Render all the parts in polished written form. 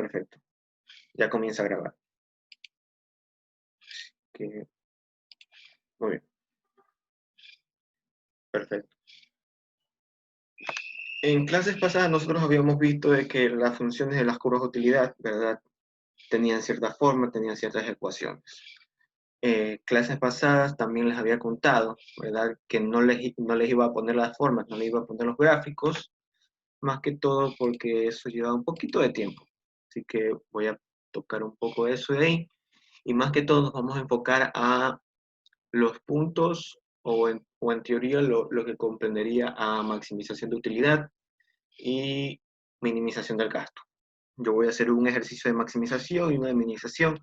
Perfecto. Ya comienza a grabar. Muy bien. Perfecto. En clases pasadas nosotros habíamos visto de que las funciones de las curvas de utilidad, ¿verdad? Tenían cierta forma, tenían ciertas ecuaciones. Clases pasadas también les había contado, ¿verdad? Que no les iba a poner las formas, no les iba a poner los gráficos, más que todo porque eso lleva un poquito de tiempo. Así que voy a tocar un poco eso de ahí. Y más que todo nos vamos a enfocar a los puntos o en teoría lo que comprendería a maximización de utilidad y minimización del gasto. Yo voy a hacer un ejercicio de maximización y una de minimización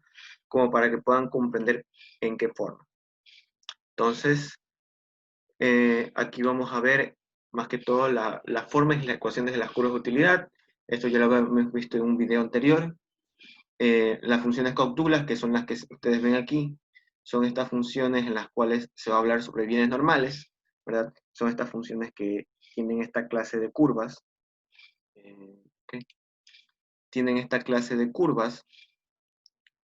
como para que puedan comprender en qué forma. Entonces, aquí vamos a ver más que todo las formas y las ecuaciones de las curvas de utilidad. Esto ya lo hemos visto en un video anterior. Las funciones Cobb-Douglas, que son las que ustedes ven aquí, son estas funciones en las cuales se va a hablar sobre bienes normales, ¿verdad? Son estas funciones que tienen esta clase de curvas. Okay. Tienen esta clase de curvas,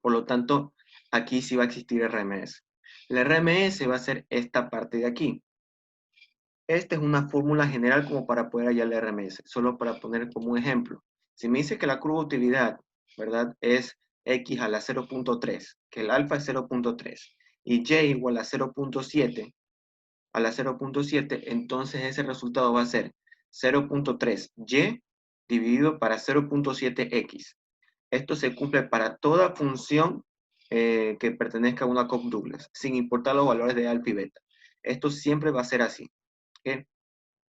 por lo tanto, aquí sí va a existir RMS. La RMS va a ser esta parte de aquí. Esta es una fórmula general como para poder hallar la RMS, solo para poner como un ejemplo. Si me dice que la curva de utilidad, ¿verdad? Es x a la 0.3, que el alfa es 0.3, y y igual a 0.7, entonces ese resultado va a ser 0.3y dividido para 0.7x. Esto se cumple para toda función que pertenezca a una Cobb-Douglas, sin importar los valores de alfa y beta. Esto siempre va a ser así. ¿Okay?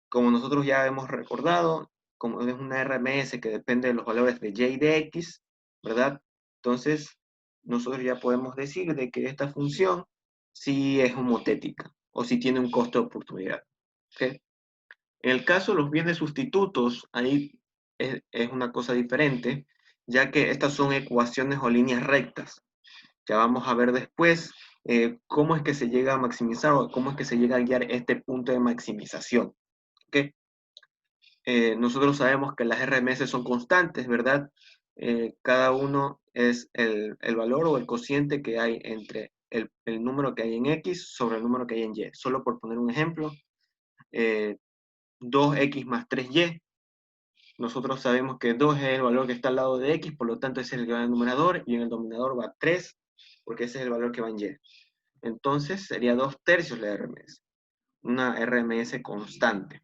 Como nosotros ya hemos recordado, como es una RMS que depende de los valores de y y de x, ¿verdad? Entonces, nosotros ya podemos decir de que esta función sí es homotética o si tiene un costo de oportunidad. ¿Okay? En el caso de los bienes sustitutos, ahí es una cosa diferente, ya que estas son ecuaciones o líneas rectas. Ya vamos a ver después cómo es que se llega a maximizar o cómo es que se llega a guiar este punto de maximización. ¿Okay? Nosotros sabemos que las RMS son constantes, ¿verdad? Cada uno es el valor o el cociente que hay entre el número que hay en X sobre el número que hay en Y. Solo por poner un ejemplo, 2X más 3Y. Nosotros sabemos que 2 es el valor que está al lado de X, por lo tanto ese es el que va en el numerador, y en el denominador va 3, porque ese es el valor que va en Y. Entonces sería 2/3 la RMS. Una RMS constante.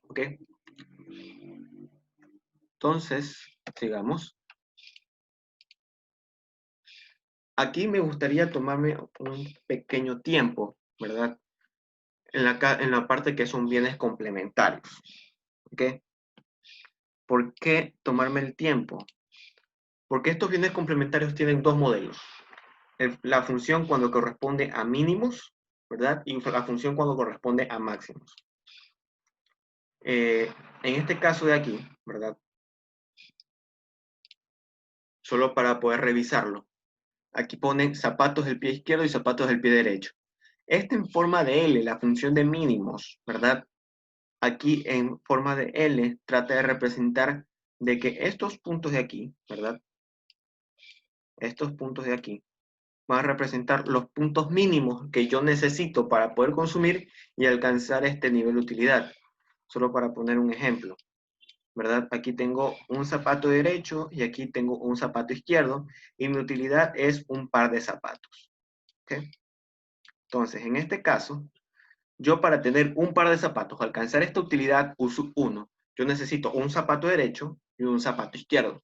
¿Ok? Entonces, sigamos. Aquí me gustaría tomarme un pequeño tiempo, ¿verdad? En la parte que son bienes complementarios. ¿Ok? ¿Por qué tomarme el tiempo? Porque estos bienes complementarios tienen dos modelos. La función cuando corresponde a mínimos, ¿verdad? Y la función cuando corresponde a máximos. En este caso de aquí, ¿verdad? Solo para poder revisarlo. Aquí ponen zapatos del pie izquierdo y zapatos del pie derecho. Esta en forma de L, la función de mínimos, ¿verdad? Aquí en forma de L trata de representar de que estos puntos de aquí, ¿verdad? Estos puntos de aquí van a representar los puntos mínimos que yo necesito para poder consumir y alcanzar este nivel de utilidad. Solo para poner un ejemplo, ¿verdad? Aquí tengo un zapato derecho y aquí tengo un zapato izquierdo y mi utilidad es un par de zapatos. ¿Ok? Entonces, en este caso, yo para tener un par de zapatos, alcanzar esta utilidad U sub 1, yo necesito un zapato derecho y un zapato izquierdo.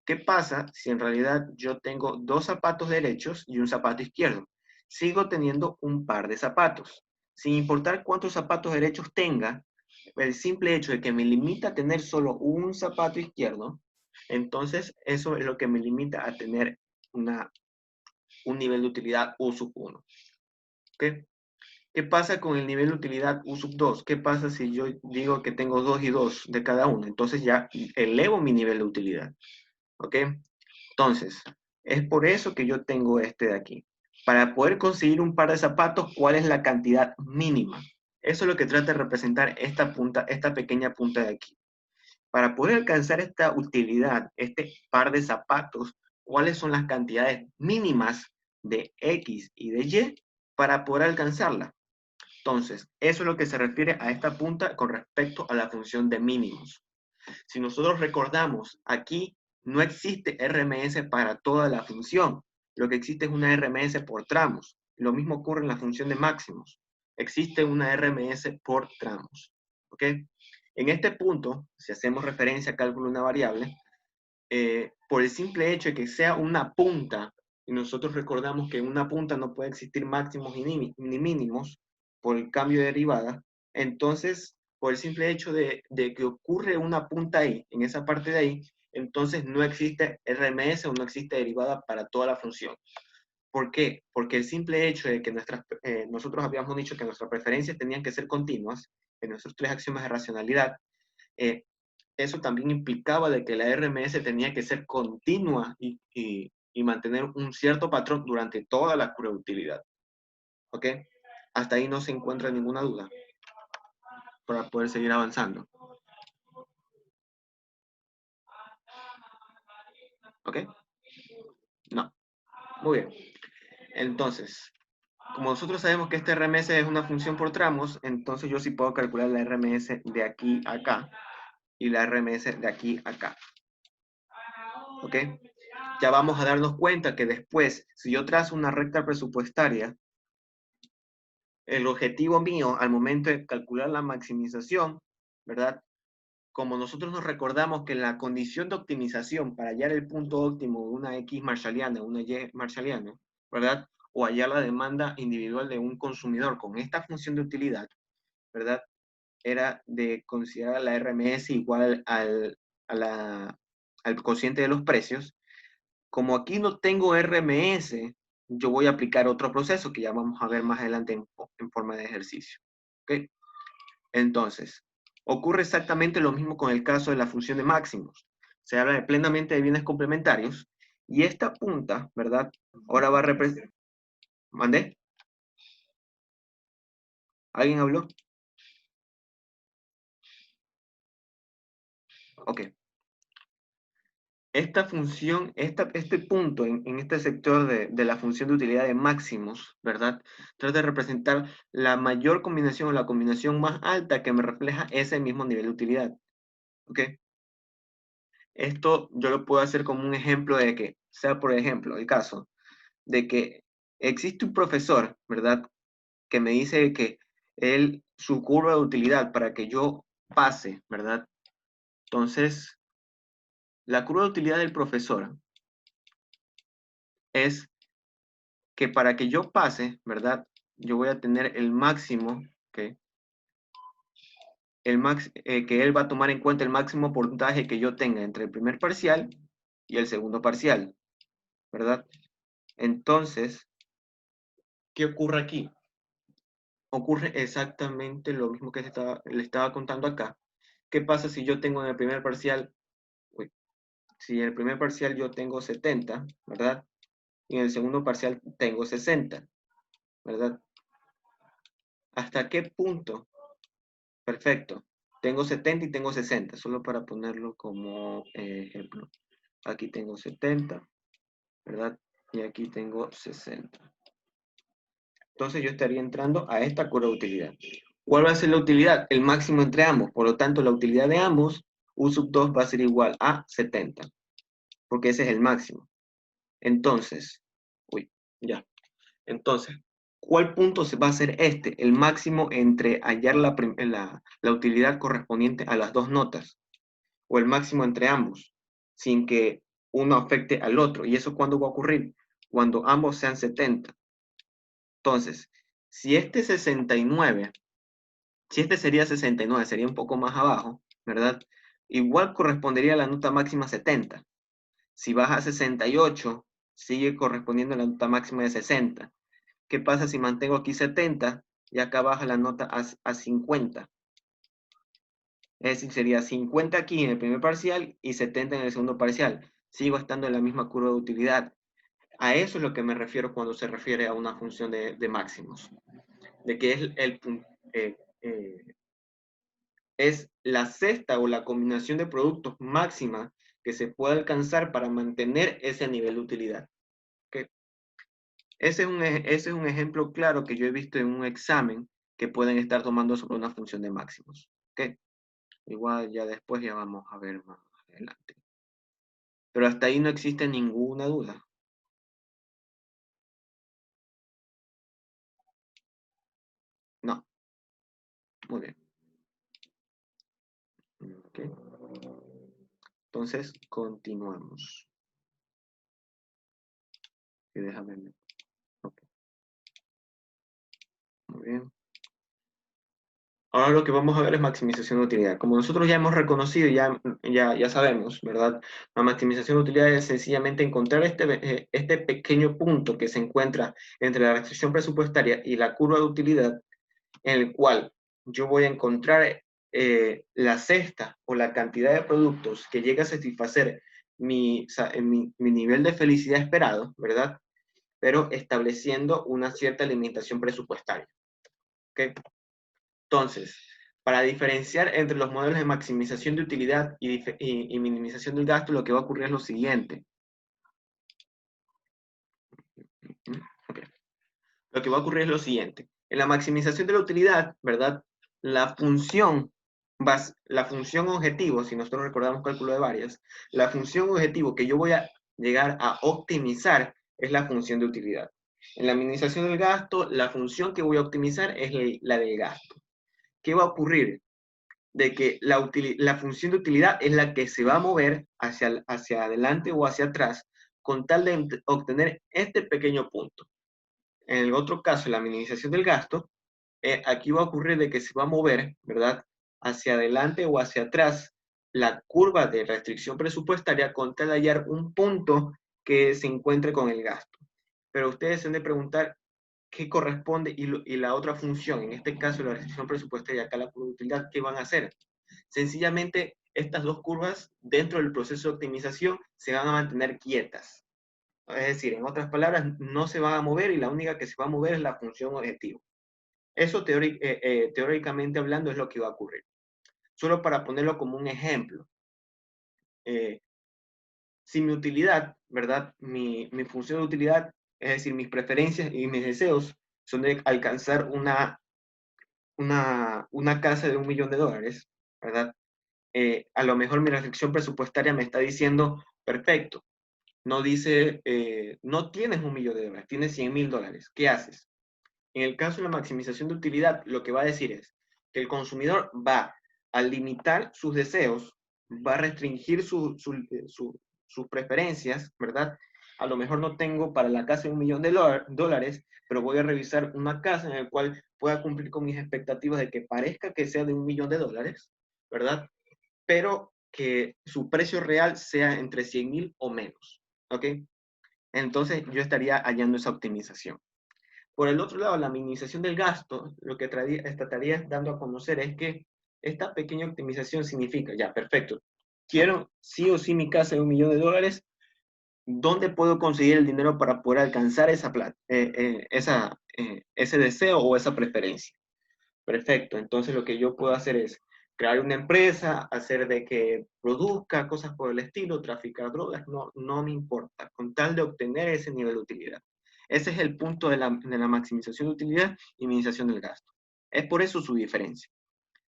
¿Qué pasa si en realidad yo tengo dos zapatos derechos y un zapato izquierdo? Sigo teniendo un par de zapatos. Sin importar cuántos zapatos derechos tenga, el simple hecho de que me limita a tener solo un zapato izquierdo, entonces eso es lo que me limita a tener un nivel de utilidad U sub 1. ¿Okay? ¿Qué pasa con el nivel de utilidad U sub 2? ¿Qué pasa si yo digo que tengo 2 y 2 de cada uno? Entonces ya elevo mi nivel de utilidad. ¿Ok? Entonces, es por eso que yo tengo este de aquí. Para poder conseguir un par de zapatos, ¿cuál es la cantidad mínima? Eso es lo que trata de representar esta punta, esta pequeña punta de aquí. Para poder alcanzar esta utilidad, este par de zapatos, ¿cuáles son las cantidades mínimas de X y de Y para poder alcanzarla? Entonces, eso es lo que se refiere a esta punta con respecto a la función de mínimos. Si nosotros recordamos, aquí no existe RMS para toda la función. Lo que existe es una RMS por tramos. Lo mismo ocurre en la función de máximos. Existe una RMS por tramos. ¿Ok? En este punto, si hacemos referencia a cálculo de una variable, por el simple hecho de que sea una punta, y nosotros recordamos que en una punta no puede existir máximos ni mínimos por el cambio de derivada, entonces, por el simple hecho de que ocurre una punta ahí, en esa parte de ahí, entonces no existe RMS o no existe derivada para toda la función. ¿Por qué? Porque el simple hecho de que nosotros habíamos dicho que nuestras preferencias tenían que ser continuas, en nuestros tres axiomas de racionalidad, eh, eso también implicaba de que la RMS tenía que ser continua y mantener un cierto patrón durante toda la curva de utilidad. ¿Ok? Hasta ahí no se encuentra ninguna duda para poder seguir avanzando. ¿Ok? No. Muy bien. Entonces, como nosotros sabemos que este RMS es una función por tramos, entonces yo sí puedo calcular la RMS de aquí a acá y la RMS de aquí a acá. ¿Ok? Ya vamos a darnos cuenta que después, si yo trazo una recta presupuestaria, el objetivo mío al momento de calcular la maximización, ¿verdad? Como nosotros nos recordamos que la condición de optimización para hallar el punto óptimo de una X marshalliana, una Y marshalliana, ¿verdad? O hallar la demanda individual de un consumidor con esta función de utilidad, ¿verdad? Era de considerar la RMS igual al cociente de los precios. Como aquí no tengo RMS, yo voy a aplicar otro proceso que ya vamos a ver más adelante en forma de ejercicio. ¿Ok? Entonces, ocurre exactamente lo mismo con el caso de la función de máximos. Se habla plenamente de bienes complementarios y esta punta, ¿verdad? Ahora va a representar... ¿Mandé? ¿Alguien habló? Ok. Esta función, este punto en este sector de la función de utilidad de máximos, ¿verdad? Trata de representar la mayor combinación o la combinación más alta que me refleja ese mismo nivel de utilidad. ¿Ok? Esto yo lo puedo hacer como un ejemplo de que, sea por ejemplo, el caso de que existe un profesor, ¿verdad? Que me dice que su curva de utilidad para que yo pase, ¿verdad? Entonces, la curva de utilidad del profesor es que para que yo pase, ¿verdad? Yo voy a tener el máximo, ¿ok? Que él va a tomar en cuenta el máximo puntaje que yo tenga entre el primer parcial y el segundo parcial, ¿verdad? Entonces, ¿qué ocurre aquí? Ocurre exactamente lo mismo que le estaba contando acá. ¿Qué pasa si yo tengo en el primer parcial, uy, si en el primer parcial yo tengo 70, ¿verdad? Y en el segundo parcial tengo 60, ¿verdad? ¿Hasta qué punto? Perfecto. Tengo 70 y tengo 60, solo para ponerlo como ejemplo. Aquí tengo 70, ¿verdad? Y aquí tengo 60. Entonces yo estaría entrando a esta curva de utilidad. ¿Cuál va a ser la utilidad? El máximo entre ambos. Por lo tanto, la utilidad de ambos, U sub 2 va a ser igual a 70, porque ese es el máximo. Entonces, uy, ya. Entonces, ¿cuál punto se va a hacer este? El máximo entre hallar la utilidad correspondiente a las dos notas, o el máximo entre ambos, sin que uno afecte al otro. ¿Y eso cuándo va a ocurrir? Cuando ambos sean 70. Entonces, si este 69, si este sería 69, sería un poco más abajo, ¿verdad? Igual correspondería a la nota máxima 70. Si baja a 68, sigue correspondiendo a la nota máxima de 60. ¿Qué pasa si mantengo aquí 70 y acá baja la nota a 50? Es decir, sería 50 aquí en el primer parcial y 70 en el segundo parcial. Sigo estando en la misma curva de utilidad. A eso es lo que me refiero cuando se refiere a una función de máximos. De que es es la cesta o la combinación de productos máxima que se puede alcanzar para mantener ese nivel de utilidad. ¿Ok? Ese es un ejemplo claro que yo he visto en un examen que pueden estar tomando sobre una función de máximos. ¿Ok? Igual ya después ya vamos a ver más adelante. Pero hasta ahí no existe ninguna duda. No. Muy bien. ¿Ok? Entonces, continuamos. Y déjame ver. Ok, muy bien. Ahora lo que vamos a ver es maximización de utilidad. Como nosotros ya hemos reconocido, ya sabemos, ¿verdad? La maximización de utilidad es sencillamente encontrar este pequeño punto que se encuentra entre la restricción presupuestaria y la curva de utilidad, en el cual yo voy a encontrar la cesta o la cantidad de productos que llega a satisfacer mi nivel de felicidad esperado, ¿verdad? Pero estableciendo una cierta limitación presupuestaria. ¿Ok? Entonces, para diferenciar entre los modelos de maximización de utilidad y minimización del gasto, lo que va a ocurrir es lo siguiente. Okay. Lo que va a ocurrir es lo siguiente. En la maximización de la utilidad, ¿verdad? La función, la función objetivo, si nosotros recordamos cálculo de varias, la función objetivo que yo voy a llegar a optimizar es la función de utilidad. En la minimización del gasto, la función que voy a optimizar es la del gasto. ¿Qué va a ocurrir? De que la función de utilidad es la que se va a mover hacia adelante o hacia atrás con tal de obtener este pequeño punto. En el otro caso, la minimización del gasto, aquí va a ocurrir de que se va a mover, ¿verdad? Hacia adelante o hacia atrás la curva de restricción presupuestaria con tal de hallar un punto que se encuentre con el gasto. Pero ustedes se han de preguntar qué corresponde y la otra función, en este caso la restricción presupuestaria, acá la curva de utilidad, ¿qué van a hacer? Sencillamente, estas dos curvas dentro del proceso de optimización se van a mantener quietas. Es decir, en otras palabras, no se van a mover y la única que se va a mover es la función objetivo. Eso teóricamente hablando es lo que va a ocurrir. Solo para ponerlo como un ejemplo, eh, si mi utilidad, ¿verdad? Mi función de utilidad, es decir, mis preferencias y mis deseos son de alcanzar una casa de $1.000.000, ¿verdad? A lo mejor mi restricción presupuestaria me está diciendo, perfecto, no dice, no tienes $1.000.000, tienes $100.000. ¿Qué haces? En el caso de la maximización de utilidad, lo que va a decir es que el consumidor va a limitar sus deseos, va a restringir sus preferencias, ¿verdad? A lo mejor no tengo para la casa $1.000.000, pero voy a revisar una casa en la cual pueda cumplir con mis expectativas de que parezca que sea de $1.000.000, ¿verdad? Pero que su precio real sea entre 100.000 o menos, ¿ok? Entonces yo estaría hallando esa optimización. Por el otro lado, la minimización del gasto, lo que estaría dando a conocer es que esta pequeña optimización significa, ya, perfecto, quiero sí o sí mi casa de $1.000.000, ¿dónde puedo conseguir el dinero para poder alcanzar esa plata, ese deseo o esa preferencia? Perfecto, entonces lo que yo puedo hacer es crear una empresa, hacer de que produzca cosas por el estilo, traficar drogas, no me importa, con tal de obtener ese nivel de utilidad. Ese es el punto de la maximización de utilidad y minimización del gasto. Es por eso su diferencia.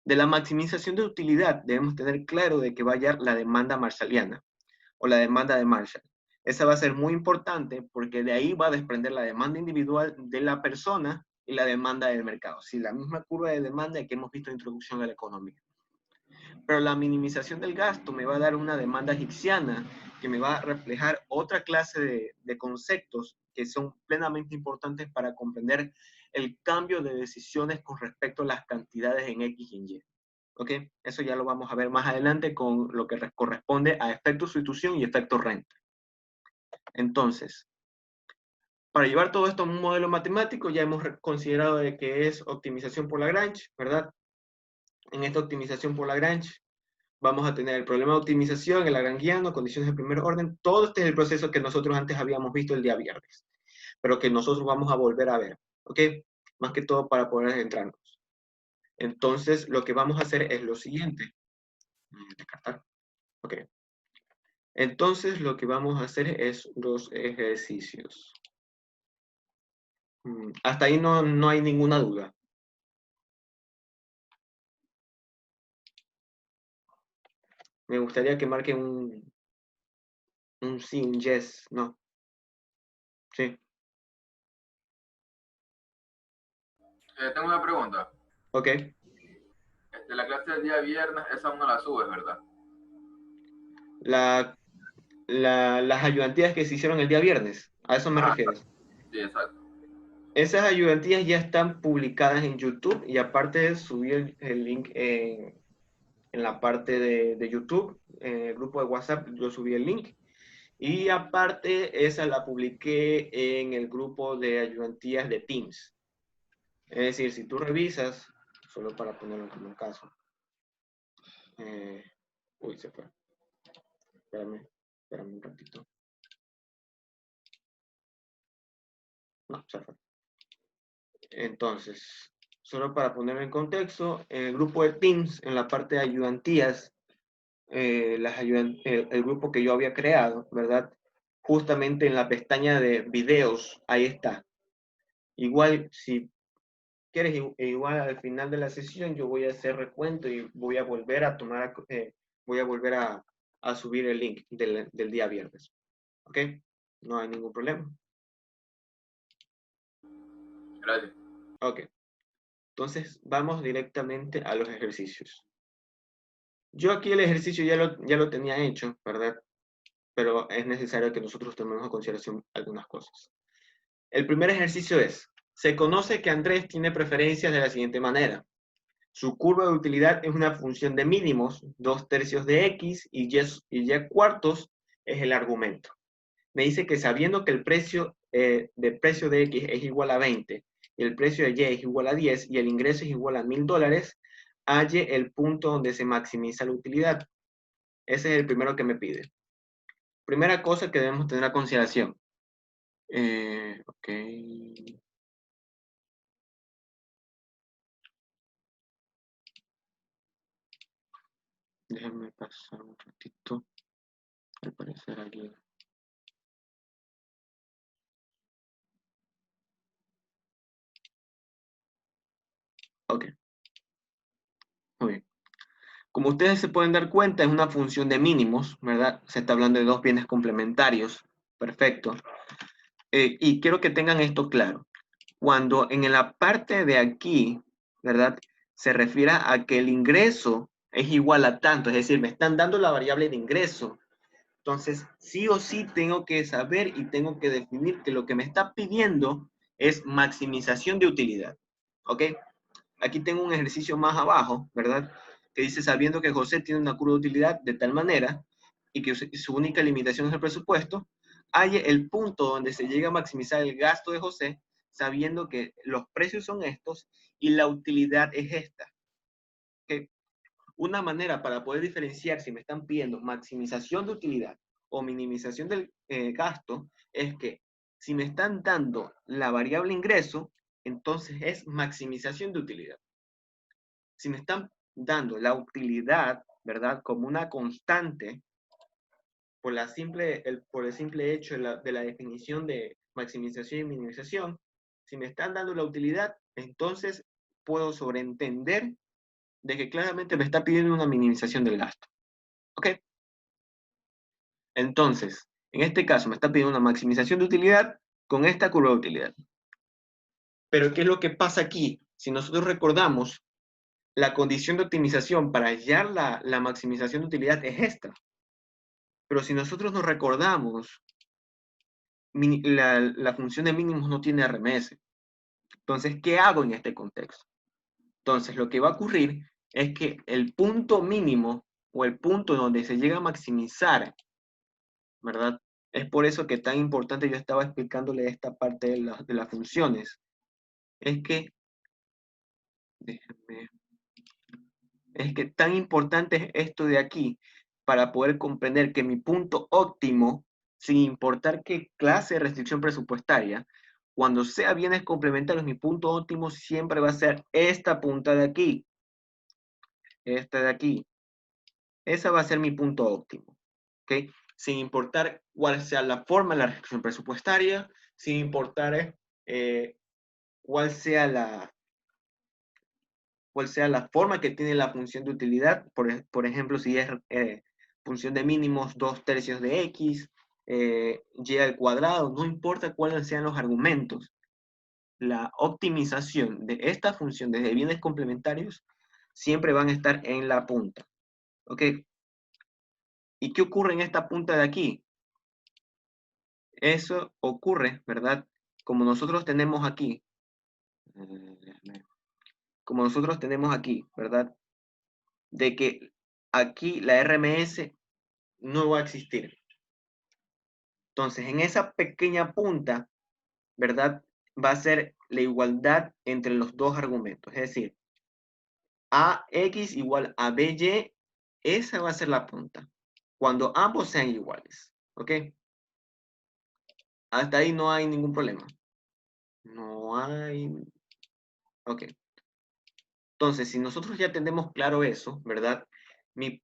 De la maximización de utilidad debemos tener claro de que va a hallar la demanda marshalliana o la demanda de Marshall. Esa va a ser muy importante porque de ahí va a desprender la demanda individual de la persona y la demanda del mercado. Sí, la misma curva de demanda que hemos visto en introducción a la economía. Pero la minimización del gasto me va a dar una demanda hicksiana que me va a reflejar otra clase de conceptos que son plenamente importantes para comprender el cambio de decisiones con respecto a las cantidades en X y en Y. ¿Ok? Eso ya lo vamos a ver más adelante con lo que corresponde a efecto sustitución y efecto renta. Entonces, para llevar todo esto a un modelo matemático, ya hemos considerado de que es optimización por Lagrange, ¿verdad? En esta optimización por Lagrange vamos a tener el problema de optimización, el lagrangiano, condiciones de primer orden. Todo este es el proceso que nosotros antes habíamos visto el día viernes, pero que nosotros vamos a volver a ver, ¿ok? Más que todo para poder adentrarnos. Entonces, lo que vamos a hacer es lo siguiente. Descartar. Ok. Entonces, lo que vamos a hacer es los ejercicios. Hasta ahí no hay ninguna duda. Me gustaría que marquen un sí, un yes, no. Sí. Tengo una pregunta. Ok. La clase del día viernes, esa no la subes, ¿verdad? La, las ayudantías que se hicieron el día viernes, ¿a eso me Ajá, refieres? sí, exacto. Esas ayudantías ya están publicadas en YouTube y aparte subí el link en la parte de YouTube, en el grupo de WhatsApp, yo subí el link. Y aparte, esa la publiqué en el grupo de ayudantías de Teams. Es decir, si tú revisas, solo para ponerlo como un caso. eh, Uy, se fue. Espérame un ratito. No, se fue. Entonces, solo para ponerlo en contexto, en el grupo de Teams, en la parte de ayudantías, el grupo que yo había creado, ¿verdad? Justamente en la pestaña de videos, ahí está. Igual, si quieres, igual al final de la sesión, yo voy a hacer recuento y voy a volver a voy a volver a subir el link del día viernes. ¿Ok? No hay ningún problema. Gracias. Ok. Entonces, vamos directamente a los ejercicios. Yo aquí el ejercicio ya lo tenía hecho, ¿verdad? Pero es necesario que nosotros tomemos en consideración algunas cosas. El primer ejercicio es, se conoce que Andrés tiene preferencias de la siguiente manera. Su curva de utilidad es una función de mínimos, 2/3 de x y y cuartos es el argumento. Me dice que sabiendo que el precio de x es igual a 20 y el precio de y es igual a 10 y el ingreso es igual a $1000, halle el punto donde se maximiza la utilidad. Ese es el primero que me pide. Primera cosa que debemos tener a consideración. Ok. Déjenme pasar un ratito. Al parecer aquí. Ok, muy bien. Como ustedes se pueden dar cuenta, es una función de mínimos, ¿verdad? Se está hablando de dos bienes complementarios. Perfecto. Y quiero que tengan esto claro. Cuando en la parte de aquí, ¿verdad? Se refiere a que el ingreso es igual a tanto, es decir, me están dando la variable de ingreso. Entonces, sí o sí tengo que saber y tengo que definir que lo que me está pidiendo es maximización de utilidad. ¿Ok? Aquí tengo un ejercicio más abajo, ¿verdad? Que dice, sabiendo que José tiene una curva de utilidad de tal manera y que su única limitación es el presupuesto, hay el punto donde se llega a maximizar el gasto de José, sabiendo que los precios son estos y la utilidad es esta. ¿Okay? Una manera para poder diferenciar si me están pidiendo maximización de utilidad o minimización del gasto es que si me están dando la variable ingreso, entonces es maximización de utilidad. Si me están dando la utilidad, ¿verdad? Como una constante por el simple hecho de la definición de maximización y minimización, si me están dando la utilidad, entonces puedo sobreentender de que claramente me está pidiendo una minimización del gasto. ¿Ok? Entonces, en este caso me está pidiendo una maximización de utilidad con esta curva de utilidad. Pero ¿qué es lo que pasa aquí? Si nosotros recordamos, la condición de optimización para hallar la maximización de utilidad es esta. Pero si nosotros nos recordamos, la función de mínimos no tiene RMS. Entonces, ¿qué hago en este contexto? Entonces, lo que va a ocurrir es que el punto mínimo o el punto donde se llega a maximizar, ¿verdad? Es por eso que es tan importante, yo estaba explicándole esta parte de las funciones. Es que, déjenme, es que tan importante es esto de aquí para poder comprender que mi punto óptimo, sin importar qué clase de restricción presupuestaria, Cuando sea bienes complementarios, mi punto óptimo siempre va a ser esta punta de aquí. Esta de aquí. Esa va a ser mi punto óptimo. ¿Ok? Sin importar cuál sea la forma de la restricción presupuestaria, sin importar cuál sea la forma que tiene la función de utilidad. Por ejemplo, si es función de mínimos 2/3 de x, y al cuadrado, no importa cuáles sean los argumentos. La optimización de esta función desde bienes complementarios siempre van a estar en la punta. ¿Ok? ¿Y qué ocurre en esta punta de aquí? Eso ocurre, ¿verdad? Como nosotros tenemos aquí, ¿verdad? De que aquí la RMS no va a existir. Entonces, en esa pequeña punta, ¿verdad? Va a ser la igualdad entre los dos argumentos. Es decir, AX igual a BY, esa va a ser la punta. Cuando ambos sean iguales. ¿Ok? Hasta ahí no hay ningún problema. No hay... Ok. Entonces, si nosotros ya tenemos claro eso, ¿verdad? Mi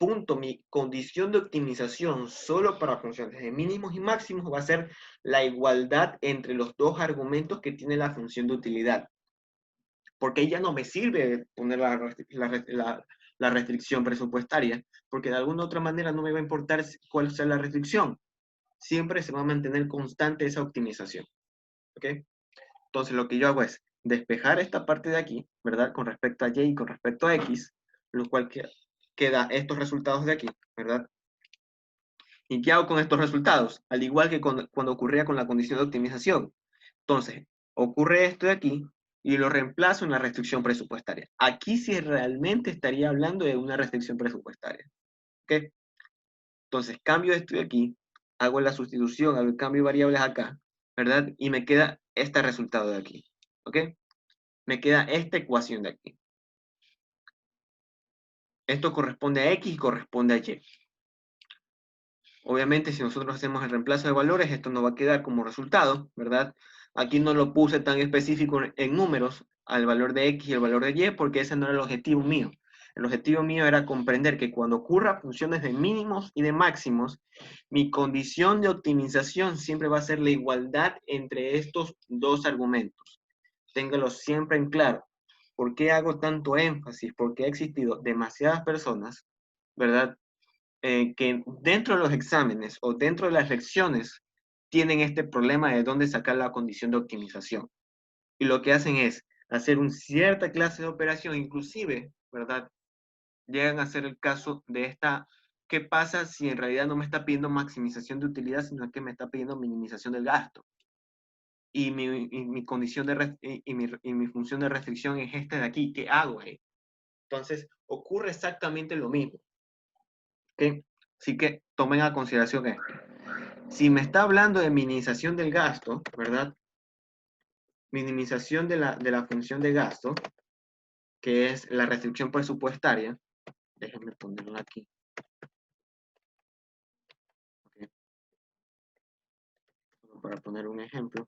condición de optimización solo para funciones de mínimos y máximos va a ser la igualdad entre los dos argumentos que tiene la función de utilidad. Porque ya no me sirve poner la restricción presupuestaria, porque de alguna otra manera no me va a importar cuál sea la restricción. Siempre se va a mantener constante esa optimización. ¿Ok? Entonces lo que yo hago es despejar esta parte de aquí, ¿verdad? Con respecto a y y con respecto a x, lo cual queda estos resultados de aquí, ¿verdad? ¿Y qué hago con estos resultados? Al igual que cuando ocurría con la condición de optimización. Entonces, ocurre esto de aquí y lo reemplazo en la restricción presupuestaria. Aquí sí realmente estaría hablando de una restricción presupuestaria. ¿Ok? Entonces, cambio esto de aquí, hago la sustitución, hago el cambio de variables acá, ¿verdad? Y me queda este resultado de aquí. ¿Ok? Me queda esta ecuación de aquí. Esto corresponde a X y corresponde a Y. Obviamente, si nosotros hacemos el reemplazo de valores, esto nos va a quedar como resultado, ¿verdad? Aquí no lo puse tan específico en números al valor de X y el valor de Y, porque ese no era el objetivo mío. El objetivo mío era comprender que cuando ocurra funciones de mínimos y de máximos, mi condición de optimización siempre va a ser la igualdad entre estos dos argumentos. Téngalo siempre en claro. ¿Por qué hago tanto énfasis? Porque ha existido demasiadas personas, ¿verdad? Que dentro de los exámenes o dentro de las lecciones tienen este problema de dónde sacar la condición de optimización. Y lo que hacen es hacer una cierta clase de operación, inclusive, ¿verdad? Llegan a hacer el caso de esta, ¿qué pasa si en realidad no me está pidiendo maximización de utilidad, sino que me está pidiendo minimización del gasto? Y mi condición y mi función de restricción es esta de aquí, ¿qué hago ahí? Entonces, ocurre exactamente lo mismo. ¿Ok? Así que tomen a consideración esto. Si me está hablando de minimización del gasto, ¿verdad? Minimización de la función de gasto, que es la restricción presupuestaria. Déjenme ponerla aquí. Okay. Para poner un ejemplo.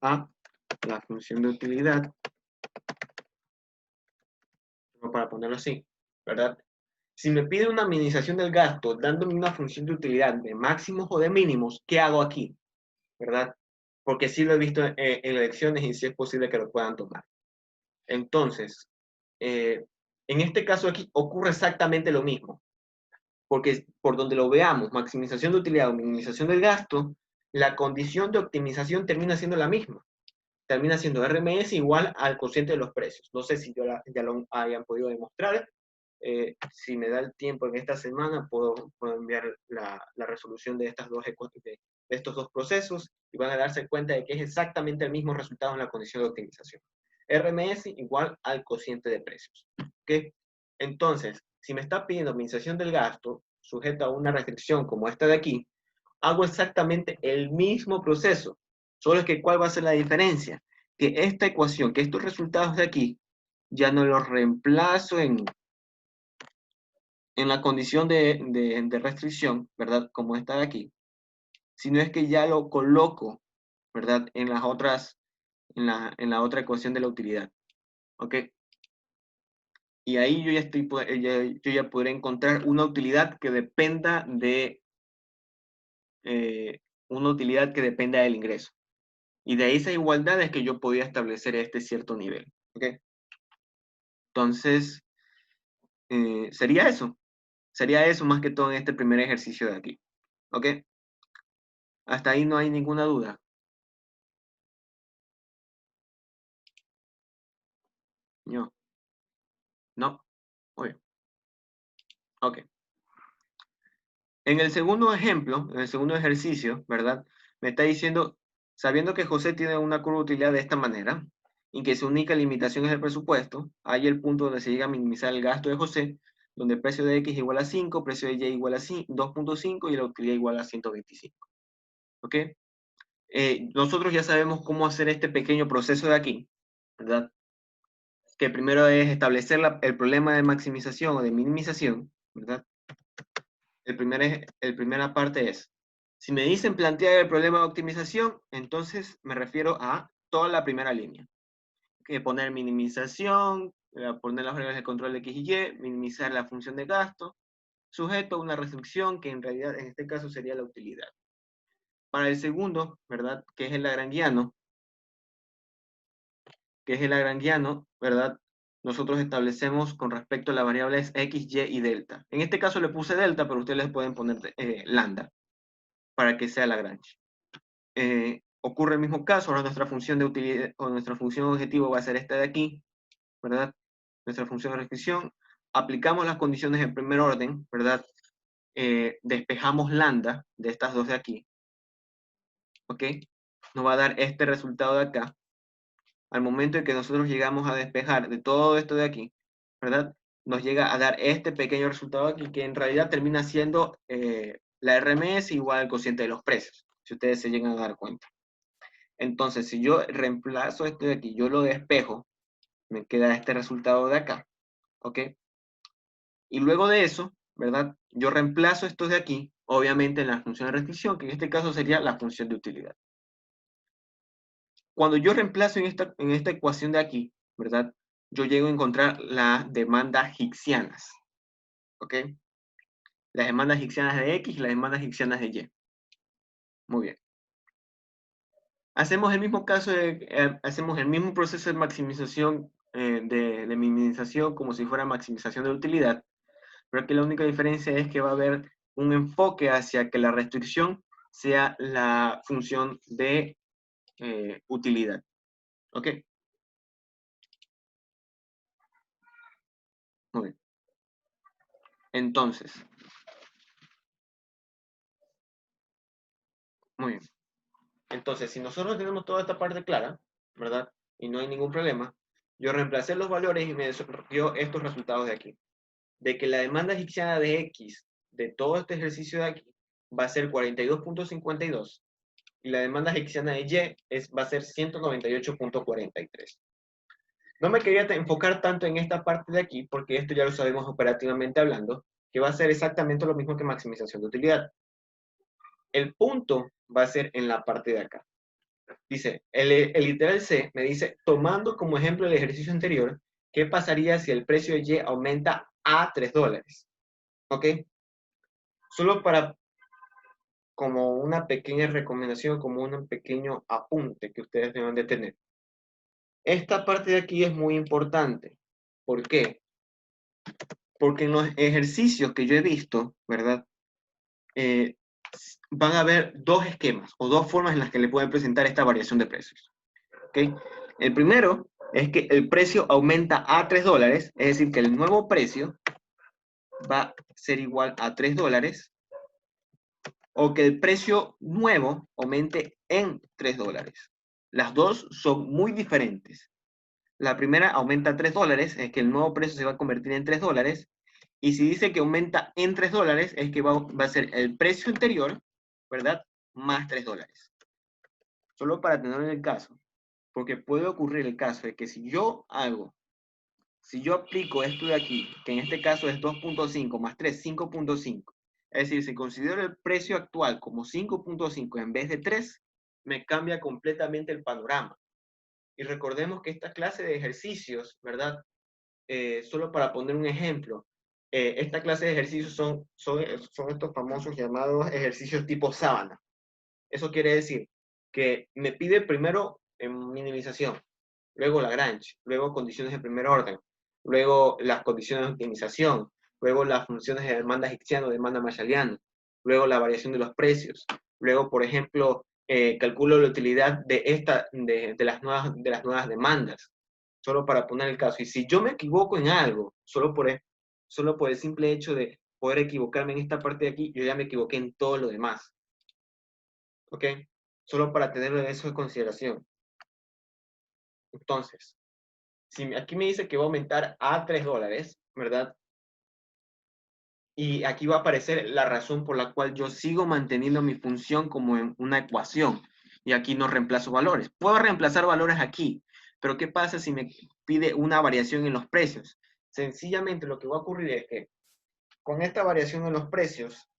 A, la función de utilidad. Para ponerlo así, ¿verdad? Si me pide una minimización del gasto dándome una función de utilidad de máximos o de mínimos, ¿qué hago aquí? ¿Verdad? Porque sí lo he visto en lecciones y sí es posible que lo puedan tomar. Entonces, en este caso aquí ocurre exactamente lo mismo, porque por donde lo veamos, maximización de utilidad o minimización del gasto, la condición de optimización termina siendo la misma. Termina siendo RMS igual al cociente de los precios. No sé si ya lo hayan podido demostrar. Si me da el tiempo en esta semana, puedo enviar la resolución de, estos dos procesos y van a darse cuenta de que es exactamente el mismo resultado en la condición de optimización. RMS igual al cociente de precios. ¿Okay? Entonces, si me está pidiendo optimización del gasto, sujeto a una restricción como esta de aquí, hago exactamente el mismo proceso. Solo es que ¿cuál va a ser la diferencia? Que esta ecuación, que estos resultados de aquí, ya no los reemplazo en la condición de restricción, ¿verdad? Como esta de aquí, sino es que ya lo coloco, ¿verdad? En las otras, en la otra ecuación de la utilidad, ¿ok? Y ahí yo ya, yo ya podré encontrar una utilidad que dependa de, una utilidad que dependa del ingreso. Y de esa igualdad es que yo podía establecer este cierto nivel, ¿ok? Entonces, sería eso. Sería eso más que todo en este primer ejercicio de aquí, ¿ok? Hasta ahí no hay ninguna duda. No. No. Muy bien. Ok. En el segundo ejemplo, en el segundo ejercicio, ¿verdad? Me está diciendo, sabiendo que José tiene una curva de utilidad de esta manera, y que su única limitación es el presupuesto, hay el punto donde se llega a minimizar el gasto de José, donde el precio de X igual a 5, precio de Y igual a 2.5 y la utilidad igual a 125. ¿Ok? Nosotros ya sabemos cómo hacer este pequeño proceso de aquí, ¿verdad? Que primero es establecer el problema de maximización o de minimización, ¿verdad? El primera parte es, si me dicen plantear el problema de optimización, entonces me refiero a toda la primera línea. Que poner minimización, poner las reglas de control de X y Y, minimizar la función de gasto, sujeto a una restricción que en realidad en este caso sería la utilidad. Para el segundo, ¿verdad? Que es el lagrangiano, ¿verdad? Nosotros establecemos con respecto a las variables X, Y y delta. En este caso le puse delta, pero ustedes les pueden poner lambda para que sea Lagrange. Ocurre el mismo caso, ahora nuestra función de utilidad o nuestra función objetivo va a ser esta de aquí, ¿verdad? Nuestra función de restricción. Aplicamos las condiciones en primer orden, ¿verdad? Despejamos lambda de estas dos de aquí, ¿ok? Nos va a dar este resultado de acá. Al momento en que nosotros llegamos a despejar de todo esto de aquí, ¿verdad? Nos llega a dar este pequeño resultado aquí, que en realidad termina siendo la RMS igual al cociente de los precios, si ustedes se llegan a dar cuenta. Entonces, si yo reemplazo esto de aquí, yo lo despejo, me queda este resultado de acá, ¿ok? Y luego de eso, ¿verdad? Yo reemplazo esto de aquí, obviamente en la función de restricción, que en este caso sería la función de utilidad. Cuando yo reemplazo en esta ecuación de aquí, ¿verdad? Yo llego a encontrar las demandas hicksianas, ¿ok? Las demandas hicksianas de X y las demandas hicksianas de Y. Muy bien. Hacemos el mismo caso, hacemos el mismo proceso de maximización, de minimización como si fuera maximización de utilidad, pero aquí la única diferencia es que va a haber un enfoque hacia que la restricción sea la función de utilidad. ¿Ok? Muy bien. Entonces, muy bien. Entonces, si nosotros tenemos toda esta parte clara, ¿verdad? Y no hay ningún problema, yo reemplacé los valores y me dio estos resultados de aquí. De que la demanda hicksiana de X de todo este ejercicio de aquí va a ser 42.52 y la demanda hicksiana de Y va a ser 198.43. No me quería enfocar tanto en esta parte de aquí porque esto ya lo sabemos operativamente hablando, que va a ser exactamente lo mismo que maximización de utilidad. El punto va a ser en la parte de acá. Dice, el literal C me dice, tomando como ejemplo el ejercicio anterior, ¿qué pasaría si el precio de Y aumenta a $3? ¿Ok? Solo para, como una pequeña recomendación, como un pequeño apunte que ustedes deben de tener. Esta parte de aquí es muy importante. ¿Por qué? Porque en los ejercicios que yo he visto, ¿verdad? Van a haber dos esquemas o dos formas en las que le pueden presentar esta variación de precios. ¿Okay? El primero es que el precio aumenta a $3, es decir, que el nuevo precio va a ser igual a $3, o que el precio nuevo aumente en $3. Las dos son muy diferentes. La primera aumenta a $3, es que el nuevo precio se va a convertir en $3, y si dice que aumenta en $3, es que va a ser el precio anterior, ¿verdad? Más $3. Solo para tener en el caso, porque puede ocurrir el caso de que si yo aplico esto de aquí, que en este caso es 2.5 más 3, 5.5, Es decir, si considero el precio actual como 5.5 en vez de 3, me cambia completamente el panorama. Y recordemos que esta clase de ejercicios, ¿verdad? Solo para poner un ejemplo, esta clase de ejercicios son estos famosos llamados ejercicios tipo sábana. Eso quiere decir que me pide primero minimización, luego Lagrange, luego condiciones de primer orden, luego las condiciones de optimización, luego las funciones de demanda Hicksiano, demanda Marshalliano, luego la variación de los precios, luego, por ejemplo, calculo la utilidad de las nuevas demandas, solo para poner el caso. Y si yo me equivoco en algo, solo por el simple hecho de poder equivocarme en esta parte de aquí, yo ya me equivoqué en todo lo demás. ¿Ok? Solo para tenerlo eso en consideración. Entonces, si aquí me dice que va a aumentar a $3, ¿verdad? Y aquí va a aparecer la razón por la cual yo sigo manteniendo mi función como en una ecuación. Y aquí no reemplazo valores. Puedo reemplazar valores aquí, pero ¿qué pasa si me pide una variación en los precios? Sencillamente lo que va a ocurrir es que con esta variación en los precios,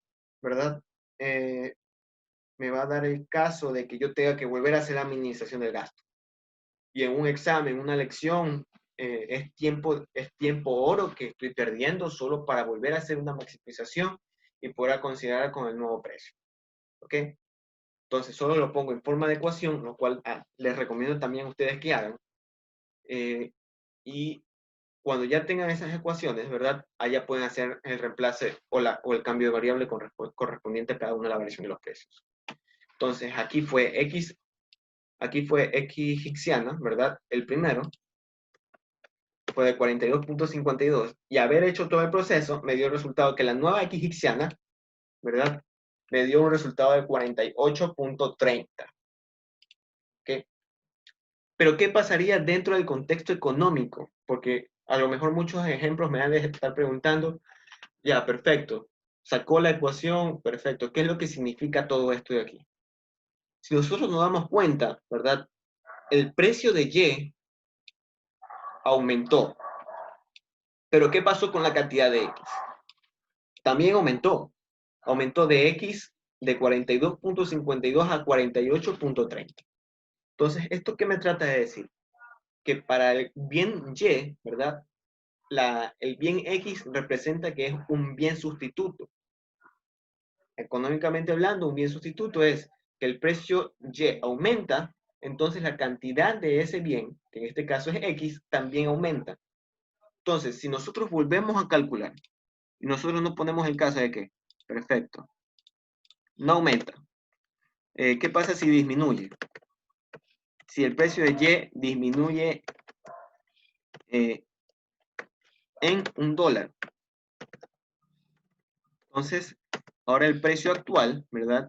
¿verdad? Me va a dar el caso de que yo tenga que volver a hacer la minimización del gasto. Y en un examen, una lección, es tiempo oro que estoy perdiendo solo para volver a hacer una maximización y poder considerar con el nuevo precio. ¿Ok? Entonces, solo lo pongo en forma de ecuación, lo cual les recomiendo también a ustedes que hagan. Y cuando ya tengan esas ecuaciones, ¿verdad? Allá pueden hacer el reemplace o el cambio de variable correspondiente a cada una de las variaciones de los precios. Entonces, aquí fue X Hicksiana, ¿verdad? El primero fue de 42.52 y haber hecho todo el proceso me dio el resultado que la nueva X Hicksiana, ¿verdad? Me dio un resultado de 48.30. ¿Ok? Pero ¿qué pasaría dentro del contexto económico? Porque a lo mejor muchos ejemplos me han de estar preguntando, ya, perfecto, sacó la ecuación, perfecto, ¿qué es lo que significa todo esto de aquí? Si nosotros nos damos cuenta, ¿verdad? El precio de Y aumentó, pero ¿qué pasó con la cantidad de X? También aumentó de X de 42.52 a 48.30. Entonces, ¿esto qué me trata de decir? Que para el bien Y, ¿verdad? El bien X representa que es un bien sustituto. Económicamente hablando, un bien sustituto es que el precio Y aumenta, entonces la cantidad de ese bien, que en este caso es X, también aumenta. Entonces, si nosotros volvemos a calcular, y nosotros nos ponemos el caso de que, perfecto, no aumenta. ¿Qué pasa si disminuye? Si el precio de Y disminuye en $1, entonces ahora el precio actual, ¿verdad?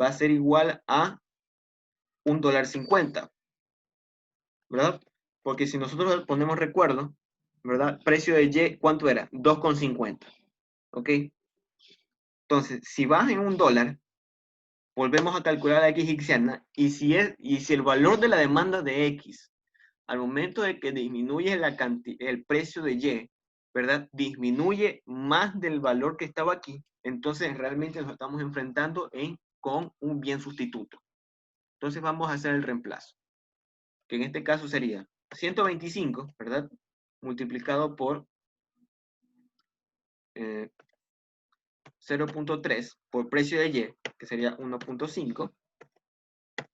Va a ser igual a $1.50, ¿verdad? Porque si nosotros ponemos recuerdo, ¿verdad? Precio de Y, ¿cuánto era? 2.50, ¿ok? Entonces, si baja en $1, volvemos a calcular la X Hicksiana, y si el valor de la demanda de X al momento de que disminuye el precio de Y, ¿verdad? Disminuye más del valor que estaba aquí, entonces realmente nos estamos enfrentando con un bien sustituto. Entonces vamos a hacer el reemplazo, que en este caso sería 125, ¿verdad? Multiplicado por 0.3 por precio de Y, que sería 1.5.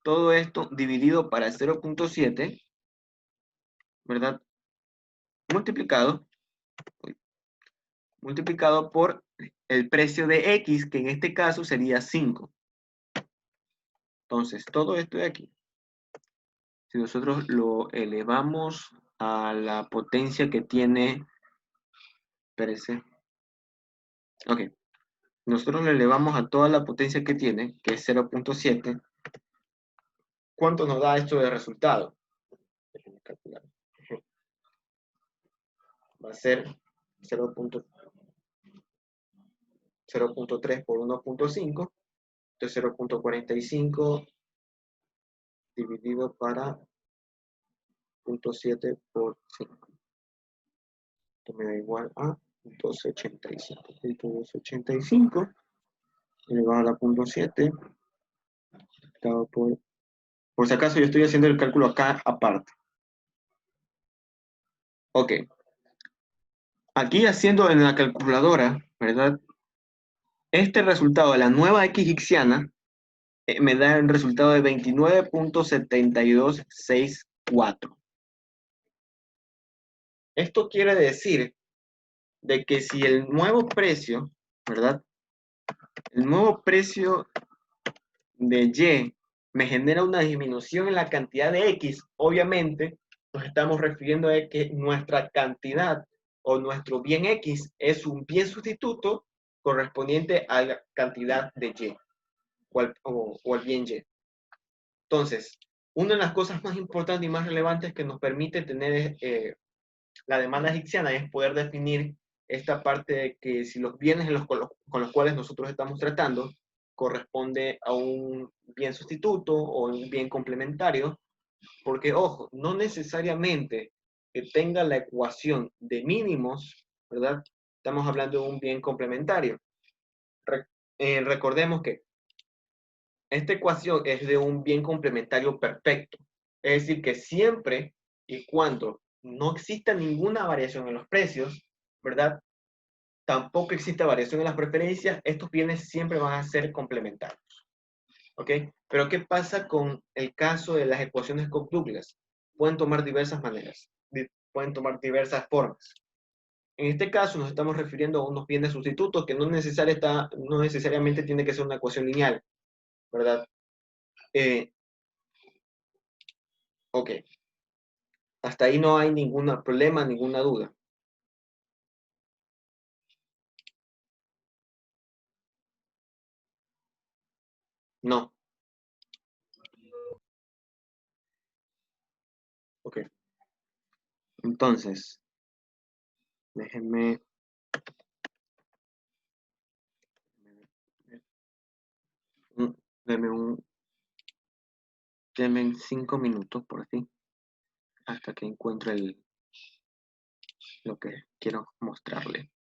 Todo esto dividido para 0.7, ¿verdad? Multiplicado por el precio de X, que en este caso sería 5. Entonces, todo esto de aquí, si nosotros lo elevamos a la potencia que tiene, espérese, ok, nosotros lo elevamos a toda la potencia que tiene, que es 0.7, ¿cuánto nos da esto de resultado? Déjenme calcular. Va a ser 0.3 por 1.5, entonces 0.45 dividido para 0.7 por 5. Esto me da igual a 1285. 1285 elevado a la punto 7. Por si acaso yo estoy haciendo el cálculo acá aparte. Ok. Aquí haciendo en la calculadora, ¿verdad? Este resultado de la nueva x hixiana me da el resultado de 29.7264. Esto quiere decir de que si el nuevo precio, ¿verdad? El nuevo precio de Y me genera una disminución en la cantidad de X, obviamente nos estamos refiriendo a que nuestra cantidad o nuestro bien X es un bien sustituto correspondiente a la cantidad de Y o al bien Y. Entonces, una de las cosas más importantes y más relevantes que nos permite tener la demanda egipciana es poder definir esta parte de que si los bienes con los cuales nosotros estamos tratando corresponde a un bien sustituto o un bien complementario, porque ojo, no necesariamente que tenga la ecuación de mínimos, ¿verdad? Estamos hablando de un bien complementario. Recordemos que esta ecuación es de un bien complementario perfecto, es decir, que siempre y cuando no exista ninguna variación en los precios, ¿verdad? Tampoco existe variación en las preferencias, estos bienes siempre van a ser complementarios. ¿Ok? Pero ¿qué pasa con el caso de las ecuaciones Cobb-Douglas? Pueden tomar diversas maneras, pueden tomar diversas formas. En este caso nos estamos refiriendo a unos bienes sustitutos que no necesariamente tiene que ser una ecuación lineal, ¿verdad? Ok, hasta ahí no hay ningún problema, ninguna duda. No. Ok. Entonces, déjenme... Denme 5 minutos por así, hasta que encuentre lo que quiero mostrarle.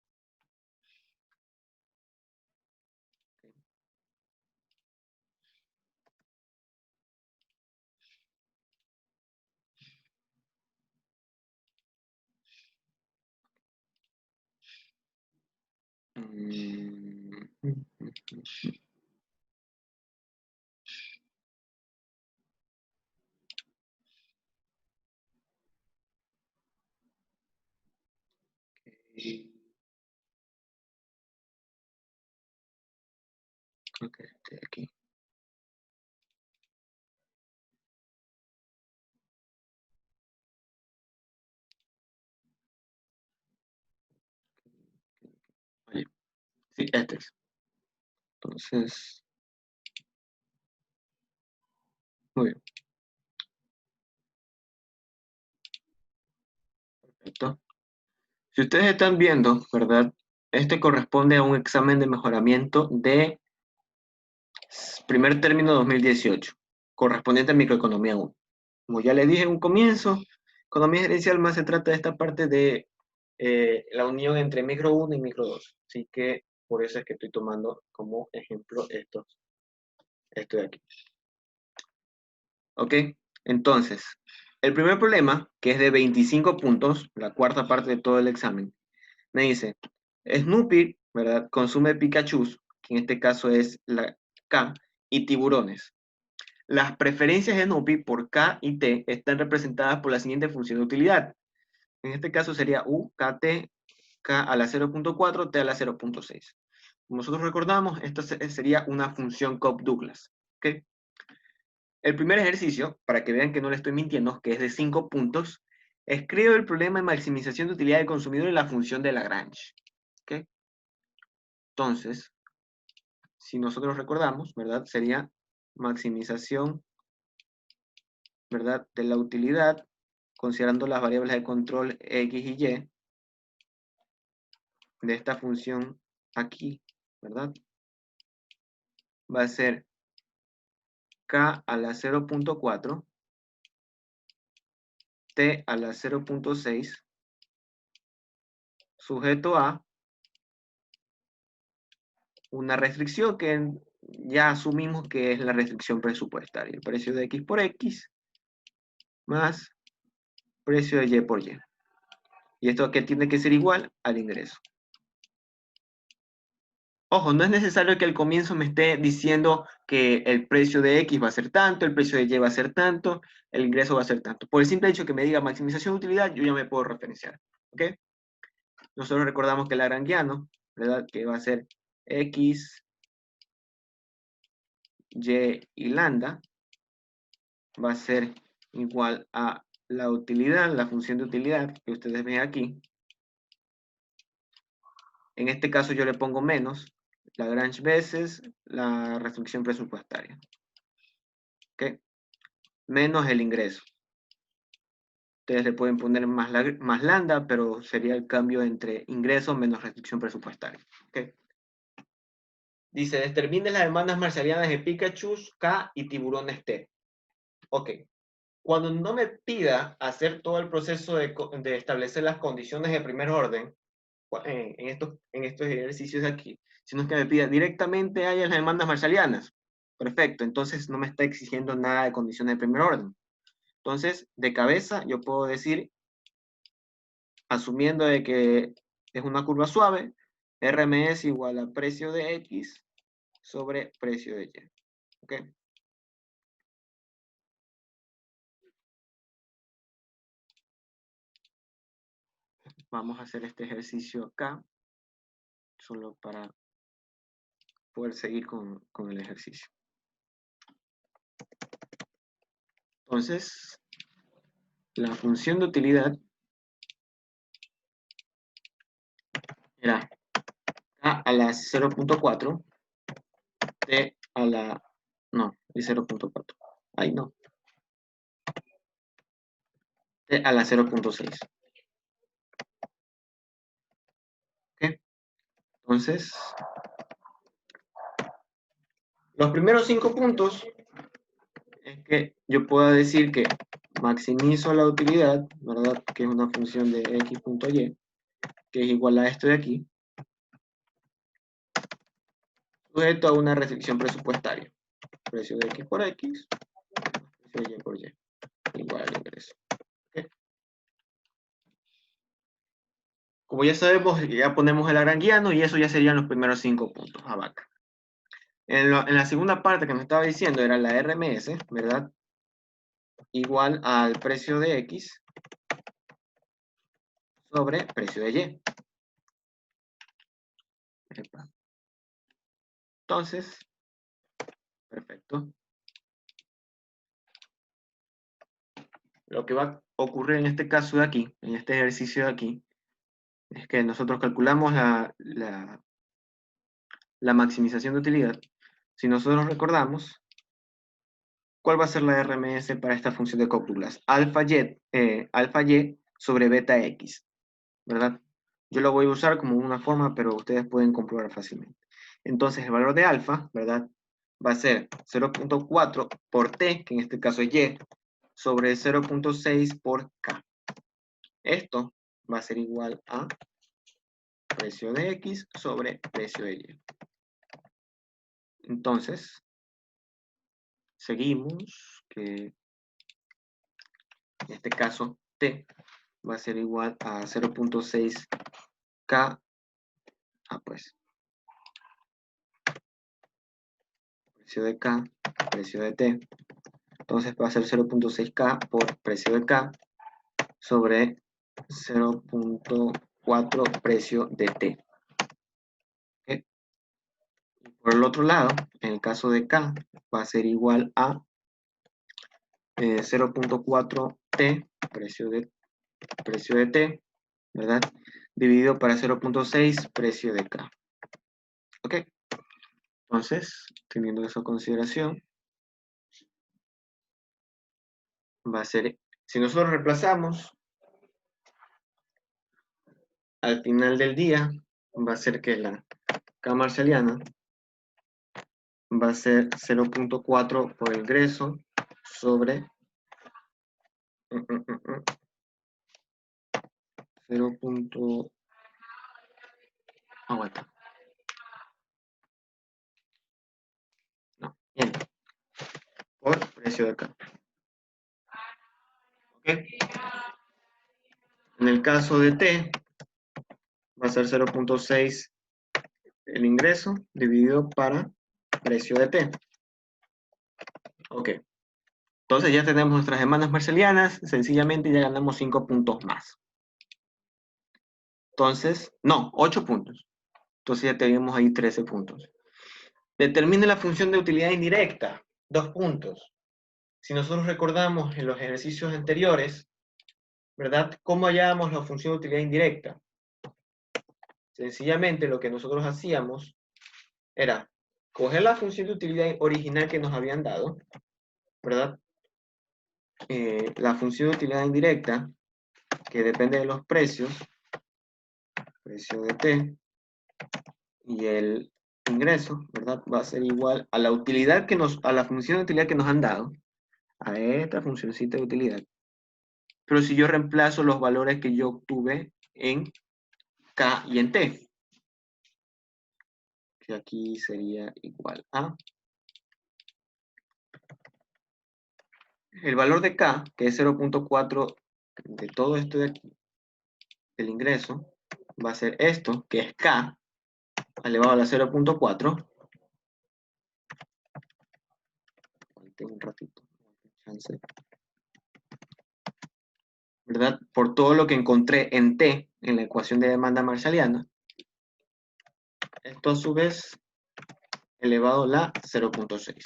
Creo que esté aquí. Sí, este es. Entonces, muy bien. Perfecto. Si ustedes están viendo, ¿verdad? Este corresponde a un examen de mejoramiento de primer término 2018, correspondiente a microeconomía 1. Como ya les dije en un comienzo, economía gerencial más se trata de esta parte de la unión entre micro 1 y micro 2. Así que por eso es que estoy tomando como ejemplo esto de aquí. ¿Ok? Entonces, el primer problema, que es de 25 puntos, la cuarta parte de todo el examen, me dice, Snoopy, ¿verdad? Consume Pikachu, que en este caso es la K, y tiburones. Las preferencias de Snoopy por K y T están representadas por la siguiente función de utilidad. En este caso sería U, KT, K a la 0.4, T a la 0.6. Como nosotros recordamos, esto sería una función Cobb-Douglas. ¿Okay? El primer ejercicio, para que vean que no le estoy mintiendo, que es de 5 puntos, escribe el problema de maximización de utilidad del consumidor en la función de Lagrange. ¿Okay? Entonces, si nosotros recordamos, ¿verdad? Sería maximización, ¿verdad? De la utilidad, considerando las variables de control X y Y de esta función aquí, ¿verdad? Va a ser K a la 0.4, T a la 0.6, sujeto a una restricción que ya asumimos que es la restricción presupuestaria. El precio de X por X más precio de Y por Y. Y esto que tiene que ser igual al ingreso. Ojo, no es necesario que al comienzo me esté diciendo que el precio de X va a ser tanto, el precio de Y va a ser tanto, el ingreso va a ser tanto. Por el simple hecho que me diga maximización de utilidad, yo ya me puedo referenciar. ¿Ok? Nosotros recordamos que el lagrangiano, ¿verdad? Que va a ser X, Y y lambda, va a ser igual a la utilidad, la función de utilidad que ustedes ven aquí. En este caso yo le pongo menos Lagrange veces la restricción presupuestaria. ¿Ok? Menos el ingreso. Ustedes le pueden poner más lambda, pero sería el cambio entre ingreso menos restricción presupuestaria. ¿Ok? Dice, determine las demandas marshallianas de Pikachu, K y tiburones T. Ok. Cuando no me pida hacer todo el proceso de establecer las condiciones de primer orden, en estos ejercicios de aquí, sino que me pida directamente a las demandas marshallianas. Perfecto, entonces no me está exigiendo nada de condiciones de primer orden. Entonces, de cabeza, yo puedo decir, asumiendo de que es una curva suave, RMS igual a precio de X sobre precio de Y. ¿Ok? Vamos a hacer este ejercicio acá, solo para poder seguir con el ejercicio. Entonces, la función de utilidad era K a la 0.4, T a la... no, es 0.4. Ahí no. T a la 0.6. ¿Ok? Entonces, los primeros 5 puntos es que yo pueda decir que maximizo la utilidad, ¿verdad? Que es una función de x.y, que es igual a esto de aquí, sujeto a una restricción presupuestaria. Precio de x por x, precio de y por y, igual al ingreso. ¿Okay? Como ya sabemos, ya ponemos el lagrangiano y eso ya serían los primeros 5 puntos abajo. En la segunda parte que me estaba diciendo era la RMS, ¿verdad? Igual al precio de X sobre precio de Y. Entonces, perfecto. Lo que va a ocurrir en este caso de aquí, en este ejercicio de aquí, es que nosotros calculamos la maximización de utilidad. Si nosotros recordamos, ¿cuál va a ser la RMS para esta función de cópulas? Alfa y sobre beta x, ¿verdad? Yo lo voy a usar como una forma, pero ustedes pueden comprobar fácilmente. Entonces, el valor de alfa, ¿verdad? Va a ser 0.4 por t, que en este caso es y, sobre 0.6 por k. Esto va a ser igual a precio de X sobre precio de Y. Entonces, seguimos que en este caso T va a ser igual a 0.6K, pues, precio de K, precio de T. Entonces va a ser 0.6K por precio de K sobre 0.4 precio de T. ¿Okay? Por el otro lado, en el caso de K, va a ser igual a 0.4T, precio de T, ¿verdad? Dividido para 0.6, precio de K. ¿Ok? Entonces, teniendo eso en consideración, va a ser, si nosotros reemplazamos, al final del día, va a ser que la K marshalliana va a ser 0.4 por ingreso sobre 0. Aguanta. por precio de K. ¿Ok? En el caso de T, va a ser 0.6 el ingreso dividido para precio de T. Ok. Entonces ya tenemos nuestras demandas marshallianas, sencillamente ya ganamos 5 puntos más. Entonces, no, 8 puntos. Entonces ya tenemos ahí 13 puntos. Determine la función de utilidad indirecta, 2 puntos. Si nosotros recordamos en los ejercicios anteriores, ¿verdad? ¿Cómo hallábamos la función de utilidad indirecta? Sencillamente lo que nosotros hacíamos era coger la función de utilidad original que nos habían dado, ¿verdad? La función de utilidad indirecta, que depende de los precios, precio de T, y el ingreso, ¿verdad? Va a ser igual a la utilidad a la función de utilidad que nos han dado, a esta funcioncita de utilidad. Pero si yo reemplazo los valores que yo obtuve en K y en T, que aquí sería igual a el valor de K, que es 0.4 de todo esto de aquí, el ingreso, va a ser esto, que es K, elevado a la 0.4. Un ratito, chance. ¿Verdad? Por todo lo que encontré en T, en la ecuación de demanda marshalliana. Esto a su vez elevado a la 0.6.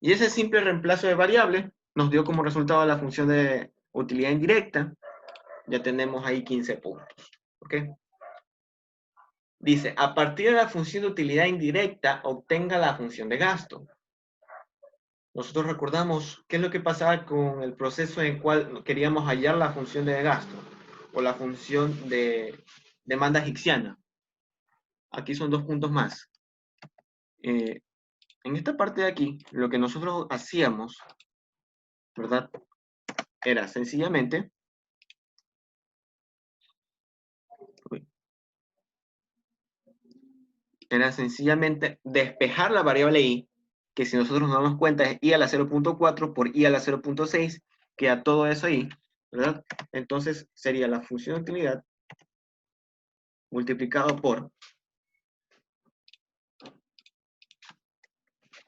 Y ese simple reemplazo de variable nos dio como resultado la función de utilidad indirecta. Ya tenemos ahí 15 puntos. ¿Ok? Dice, a partir de la función de utilidad indirecta, obtenga la función de gasto. Nosotros recordamos qué es lo que pasaba con el proceso en el cual queríamos hallar la función de gasto o la función de demanda hicksiana. Aquí son 2 puntos más. En esta parte de aquí, lo que nosotros hacíamos, ¿verdad? Era sencillamente despejar la variable i, que si nosotros nos damos cuenta es i a la 0.4 por i a la 0.6, queda todo eso ahí, ¿verdad? Entonces sería la función de utilidad multiplicado por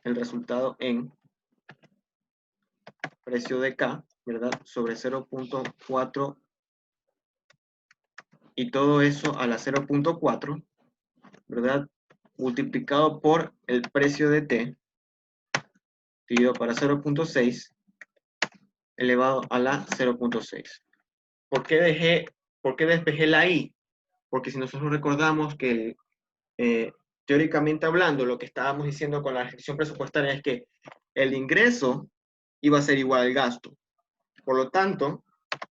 el resultado en precio de K, ¿verdad? Sobre 0.4 y todo eso a la 0.4, ¿verdad? Multiplicado por el precio de T, dividido para 0.6, elevado a la 0.6. ¿Por qué despejé la I? Porque si nosotros recordamos que teóricamente hablando, lo que estábamos diciendo con la restricción presupuestaria es que el ingreso iba a ser igual al gasto. Por lo tanto,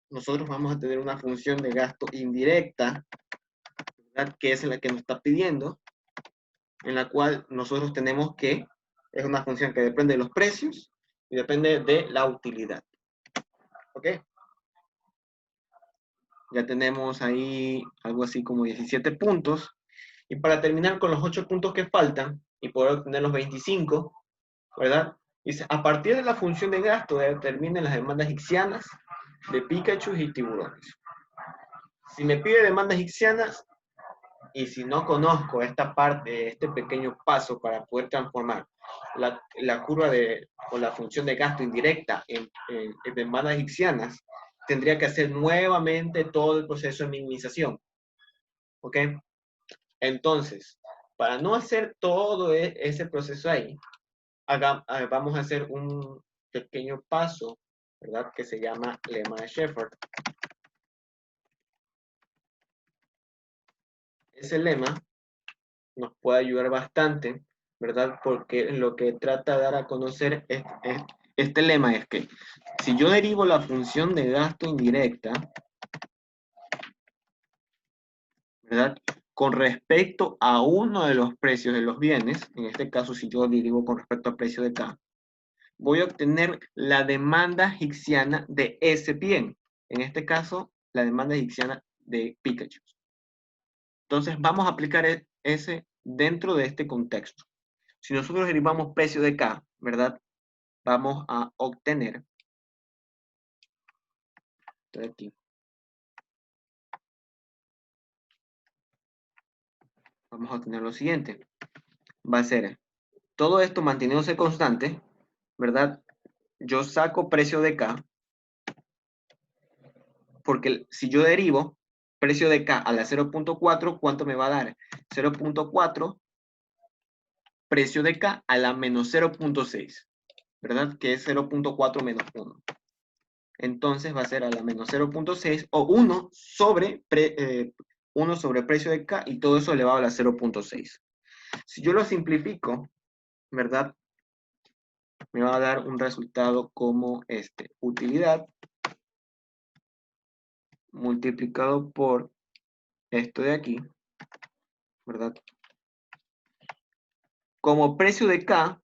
nosotros vamos a tener una función de gasto indirecta, ¿verdad? Que es la que nos está pidiendo, en la cual nosotros tenemos que, es una función que depende de los precios y depende de la utilidad. ¿Ok? Ya tenemos ahí algo así como 17 puntos. Y para terminar con los 8 puntos que faltan y poder obtener los 25, ¿verdad? Dice, a partir de la función de gasto determinen las demandas hicksianas de Pikachu y tiburones. Si me pide demandas hicksianas y si no conozco esta parte, este pequeño paso para poder transformar la curva o la función de gasto indirecta en demandas hicksianas, tendría que hacer nuevamente todo el proceso de minimización. ¿Ok? Entonces, para no hacer todo ese proceso ahí, vamos a hacer un pequeño paso, ¿verdad? Que se llama lema de Shepard. Ese lema nos puede ayudar bastante, ¿verdad? Porque lo que trata de dar a conocer este lema es que si yo derivo la función de gasto indirecta, ¿verdad? Con respecto a uno de los precios de los bienes, en este caso si yo derivo con respecto al precio de K, voy a obtener la demanda hicksiana de ese bien. En este caso, la demanda hicksiana de Pikachu. Entonces, vamos a aplicar ese dentro de este contexto. Si nosotros derivamos precio de K, ¿verdad? vamos a obtener, esto de aquí, vamos a obtener lo siguiente. Va a ser todo esto manteniéndose constante, ¿verdad? Yo saco precio de K, porque si yo derivo precio de K a la 0.4, ¿cuánto me va a dar? 0.4 precio de K a la menos 0.6, ¿verdad? Que es 0.4 menos 1. Entonces va a ser a la menos 0.6 o 1 sobre, 1 sobre precio de K y todo eso elevado a la 0.6. Si yo lo simplifico, ¿verdad? Me va a dar un resultado como este. Utilidad multiplicado por esto de aquí, ¿verdad? Como precio de K,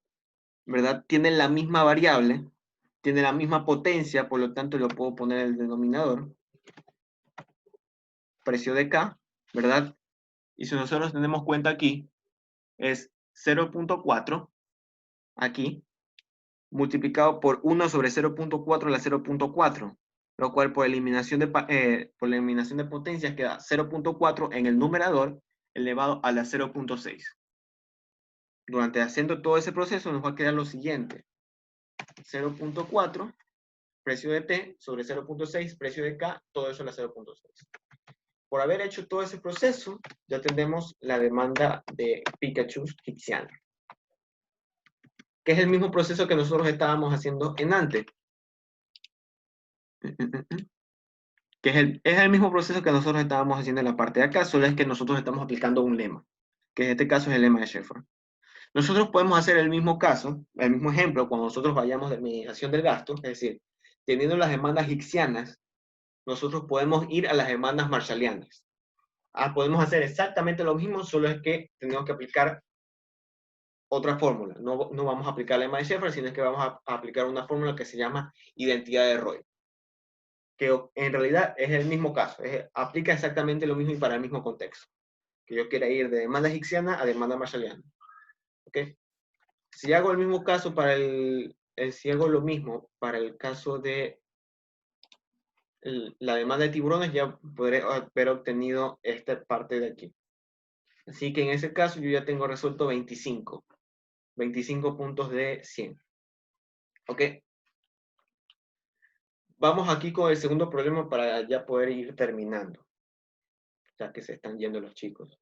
¿verdad? Tiene la misma variable, tiene la misma potencia, por lo tanto lo puedo poner en el denominador. Precio de K, ¿verdad? Y si nosotros tenemos cuenta aquí, es 0.4 aquí, multiplicado por 1 sobre 0.4 a la 0.4, lo cual por eliminación de potencias queda 0.4 en el numerador elevado a la 0.6. Durante haciendo todo ese proceso nos va a quedar lo siguiente. 0.4, precio de T, sobre 0.6, precio de K, todo eso a la 0.6. Por haber hecho todo ese proceso, ya tenemos la demanda de Pikachu Hixiana, que es el mismo proceso que nosotros estábamos haciendo en antes. Que es el mismo proceso que nosotros estábamos haciendo en la parte de acá, solo es que nosotros estamos aplicando un lema, que en este caso es el lema de Sheffer. Nosotros podemos hacer el mismo caso, el mismo ejemplo, cuando nosotros vayamos de minimización del gasto, es decir, teniendo las demandas hixianas, nosotros podemos ir a las demandas marshallianas. Podemos hacer exactamente lo mismo, solo es que tenemos que aplicar otra fórmula. No vamos a aplicar el lema de Sheffer, sino que vamos a aplicar una fórmula que se llama identidad de Roy, que en realidad es el mismo caso, aplica exactamente lo mismo y para el mismo contexto. Que yo quiera ir de demanda hixiana a demanda marshalliana. ¿Ok? Si hago el mismo caso para si hago lo mismo para el caso de la demanda de tiburones, ya podré haber obtenido esta parte de aquí. Así que en ese caso yo ya tengo resuelto 25 puntos de 100. ¿Ok? Vamos aquí con el segundo problema para ya poder ir terminando, ya que se están yendo los chicos.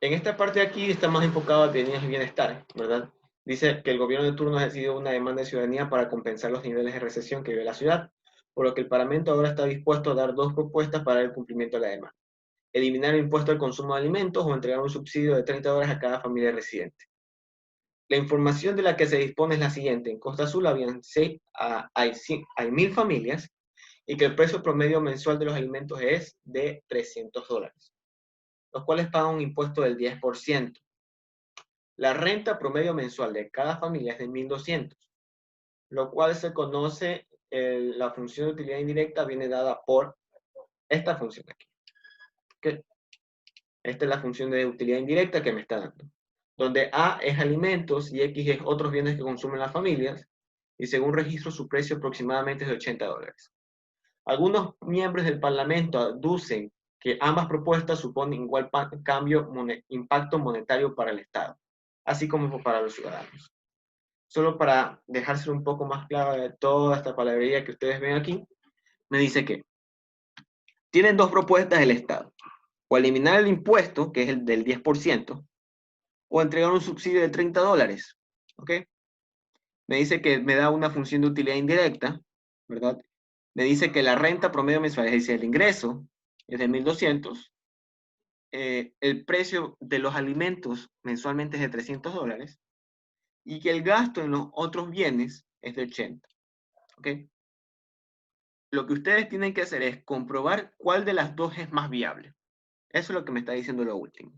En esta parte de aquí está más enfocado a tener bienestar, ¿verdad? Dice que el gobierno de turno ha decidido una demanda de ciudadanía para compensar los niveles de recesión que vive la ciudad, por lo que el Parlamento ahora está dispuesto a dar dos propuestas para el cumplimiento de la demanda. Eliminar el impuesto al consumo de alimentos o entregar un subsidio de $30 a cada familia residente. La información de la que se dispone es la siguiente. En Costa Azul hay 1.000 familias y que el precio promedio mensual de los alimentos es de $300, los cuales pagan un impuesto del 10%. La renta promedio mensual de cada familia es de 1.200, lo cual se conoce, la función de utilidad indirecta viene dada por esta función de aquí. ¿Okay? Esta es la función de utilidad indirecta que me está dando, donde A es alimentos y X es otros bienes que consumen las familias, y según registro su precio aproximadamente es de $80. Algunos miembros del Parlamento aducen que ambas propuestas suponen igual impacto monetario para el Estado, así como para los ciudadanos. Solo para dejárselo un poco más claro de toda esta palabrería que ustedes ven aquí, me dice que tienen dos propuestas del Estado: o eliminar el impuesto, que es el del 10%, o entregar un subsidio de $30. ¿Ok? Me dice que me da una función de utilidad indirecta, ¿verdad? Me dice que la renta promedio mensual, es decir, el ingreso, es de 1.200. El precio de los alimentos mensualmente es de $300 y que el gasto en los otros bienes es de 80. ¿Ok? Lo que ustedes tienen que hacer es comprobar cuál de las dos es más viable. Eso es lo que me está diciendo lo último.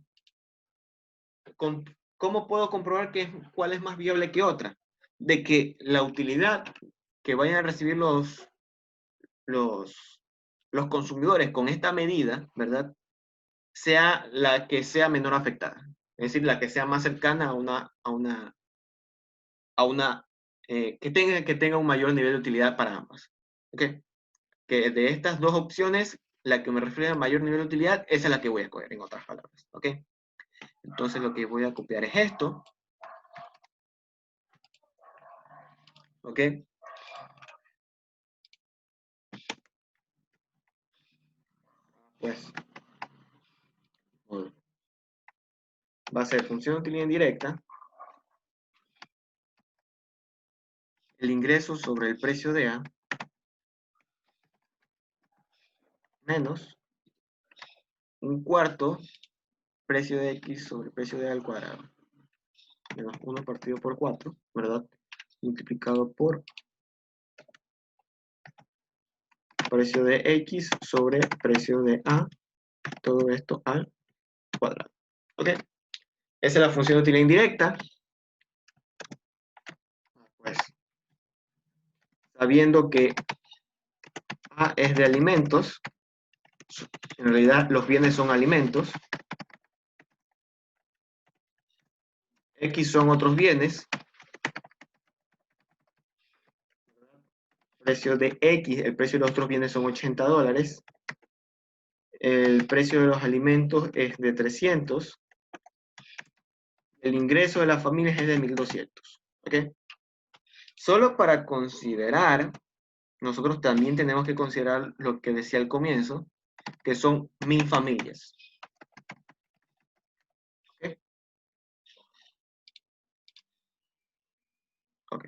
¿Cómo puedo comprobar cuál es más viable que otra? De que la utilidad que vayan a recibir los consumidores con esta medida, ¿verdad? Sea la que sea menor afectada. Es decir, la que sea más cercana a una a una, que tenga un mayor nivel de utilidad para ambas. ¿Ok? Que de estas dos opciones, la que me refiere a mayor nivel de utilidad, esa es la que voy a escoger, en otras palabras. ¿Ok? Entonces lo que voy a copiar es esto. ¿Ok? Pues va a ser función de utilidad indirecta, el ingreso sobre el precio de A, menos un cuarto precio de X sobre el precio de A al cuadrado, menos 1 partido por 4, ¿verdad? Multiplicado por precio de X sobre precio de A, todo esto al cuadrado. ¿Ok? Esa es la función de utilidad indirecta. Pues, sabiendo que A es de alimentos, en realidad los bienes son alimentos, X son otros bienes, el precio de X, el precio de los otros bienes son $80, el precio de los alimentos es de 300, el ingreso de las familias es de 1200. ¿Ok? Solo para considerar, nosotros también tenemos que considerar lo que decía al comienzo, que son 1000 familias. ¿Ok? Ok.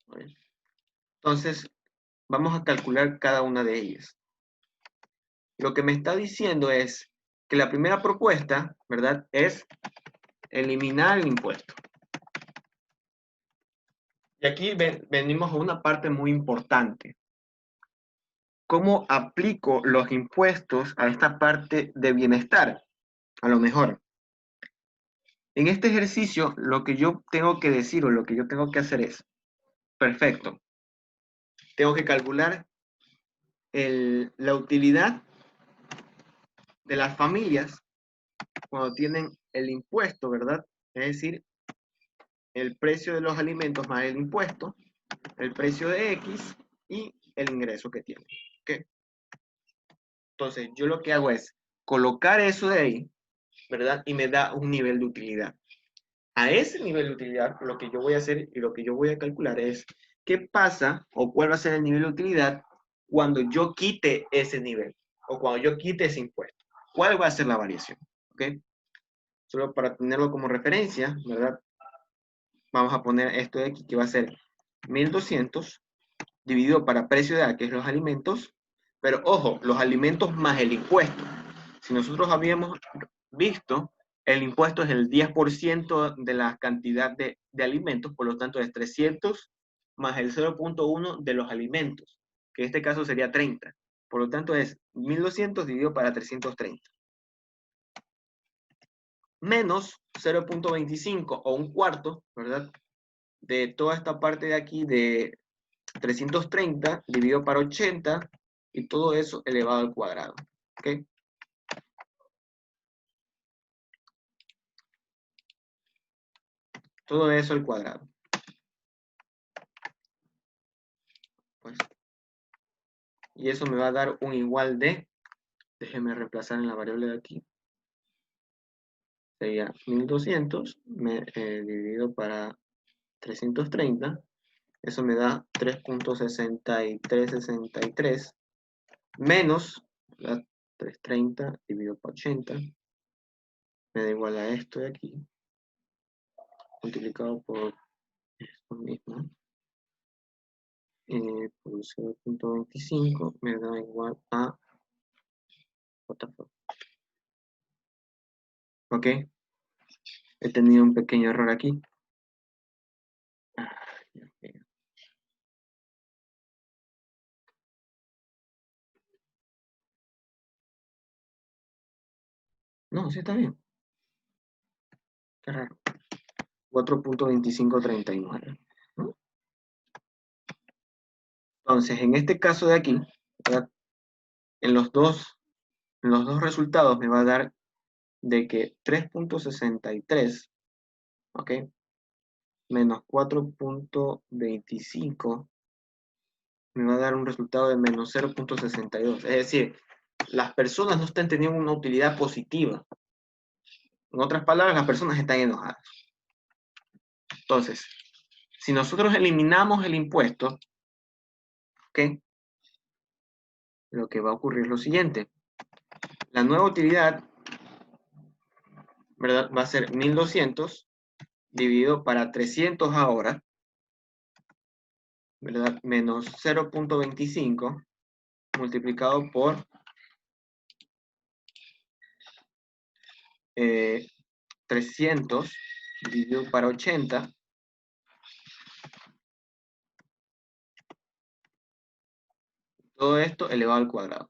Muy bien. Entonces, vamos a calcular cada una de ellas. Lo que me está diciendo es que la primera propuesta, ¿verdad?, es eliminar el impuesto. Y aquí venimos a una parte muy importante. ¿Cómo aplico los impuestos a esta parte de bienestar? A lo mejor. En este ejercicio, lo que yo tengo que decir o lo que yo tengo que hacer es, perfecto, tengo que calcular la utilidad de las familias cuando tienen el impuesto, ¿verdad? Es decir, el precio de los alimentos más el impuesto, el precio de X y el ingreso que tienen. ¿Ok? Entonces, yo lo que hago es colocar eso de ahí, ¿verdad? Y me da un nivel de utilidad. A ese nivel de utilidad, lo que yo voy a hacer y lo que yo voy a calcular es qué pasa o cuál va a ser el nivel de utilidad cuando yo quite ese nivel o cuando yo quite ese impuesto. ¿Cuál va a ser la variación? ¿Ok? Solo para tenerlo como referencia, ¿verdad? Vamos a poner esto de aquí que va a ser 1200 dividido para precio de A, que es los alimentos, pero ojo, los alimentos más el impuesto. Si nosotros habíamos visto, el impuesto es el 10% de la cantidad de alimentos, por lo tanto es 300 más el 0.1 de los alimentos, que en este caso sería 30. Por lo tanto es 1200 dividido para 330. Menos 0.25 o un cuarto, ¿verdad? De toda esta parte de aquí de 330 dividido para 80 y todo eso elevado al cuadrado. ¿Ok? Todo eso al cuadrado. Pues, y eso me va a dar un igual de, déjeme reemplazar en la variable de aquí, sería 1200 dividido para 330, eso me da 3.6363 menos, ¿verdad?, 330 dividido por 80, me da igual a esto de aquí, multiplicado por esto mismo, por 0.25 me da igual a, ¿ok? He tenido un pequeño error aquí. No, sí está bien. Qué raro. 4.2539. ¿No? Entonces, en este caso de aquí, ¿verdad?, en los dos resultados me va a dar de que 3.63, ¿ok?, menos 4.25 me va a dar un resultado de menos 0.62. Es decir, las personas no están teniendo una utilidad positiva. En otras palabras, las personas están enojadas. Entonces, si nosotros eliminamos el impuesto, ¿ok? Lo que va a ocurrir es lo siguiente. La nueva utilidad, ¿verdad? Va a ser 1200 dividido para 300 ahora, ¿verdad? Menos 0.25 multiplicado por 300 dividido para 80. Todo esto elevado al cuadrado.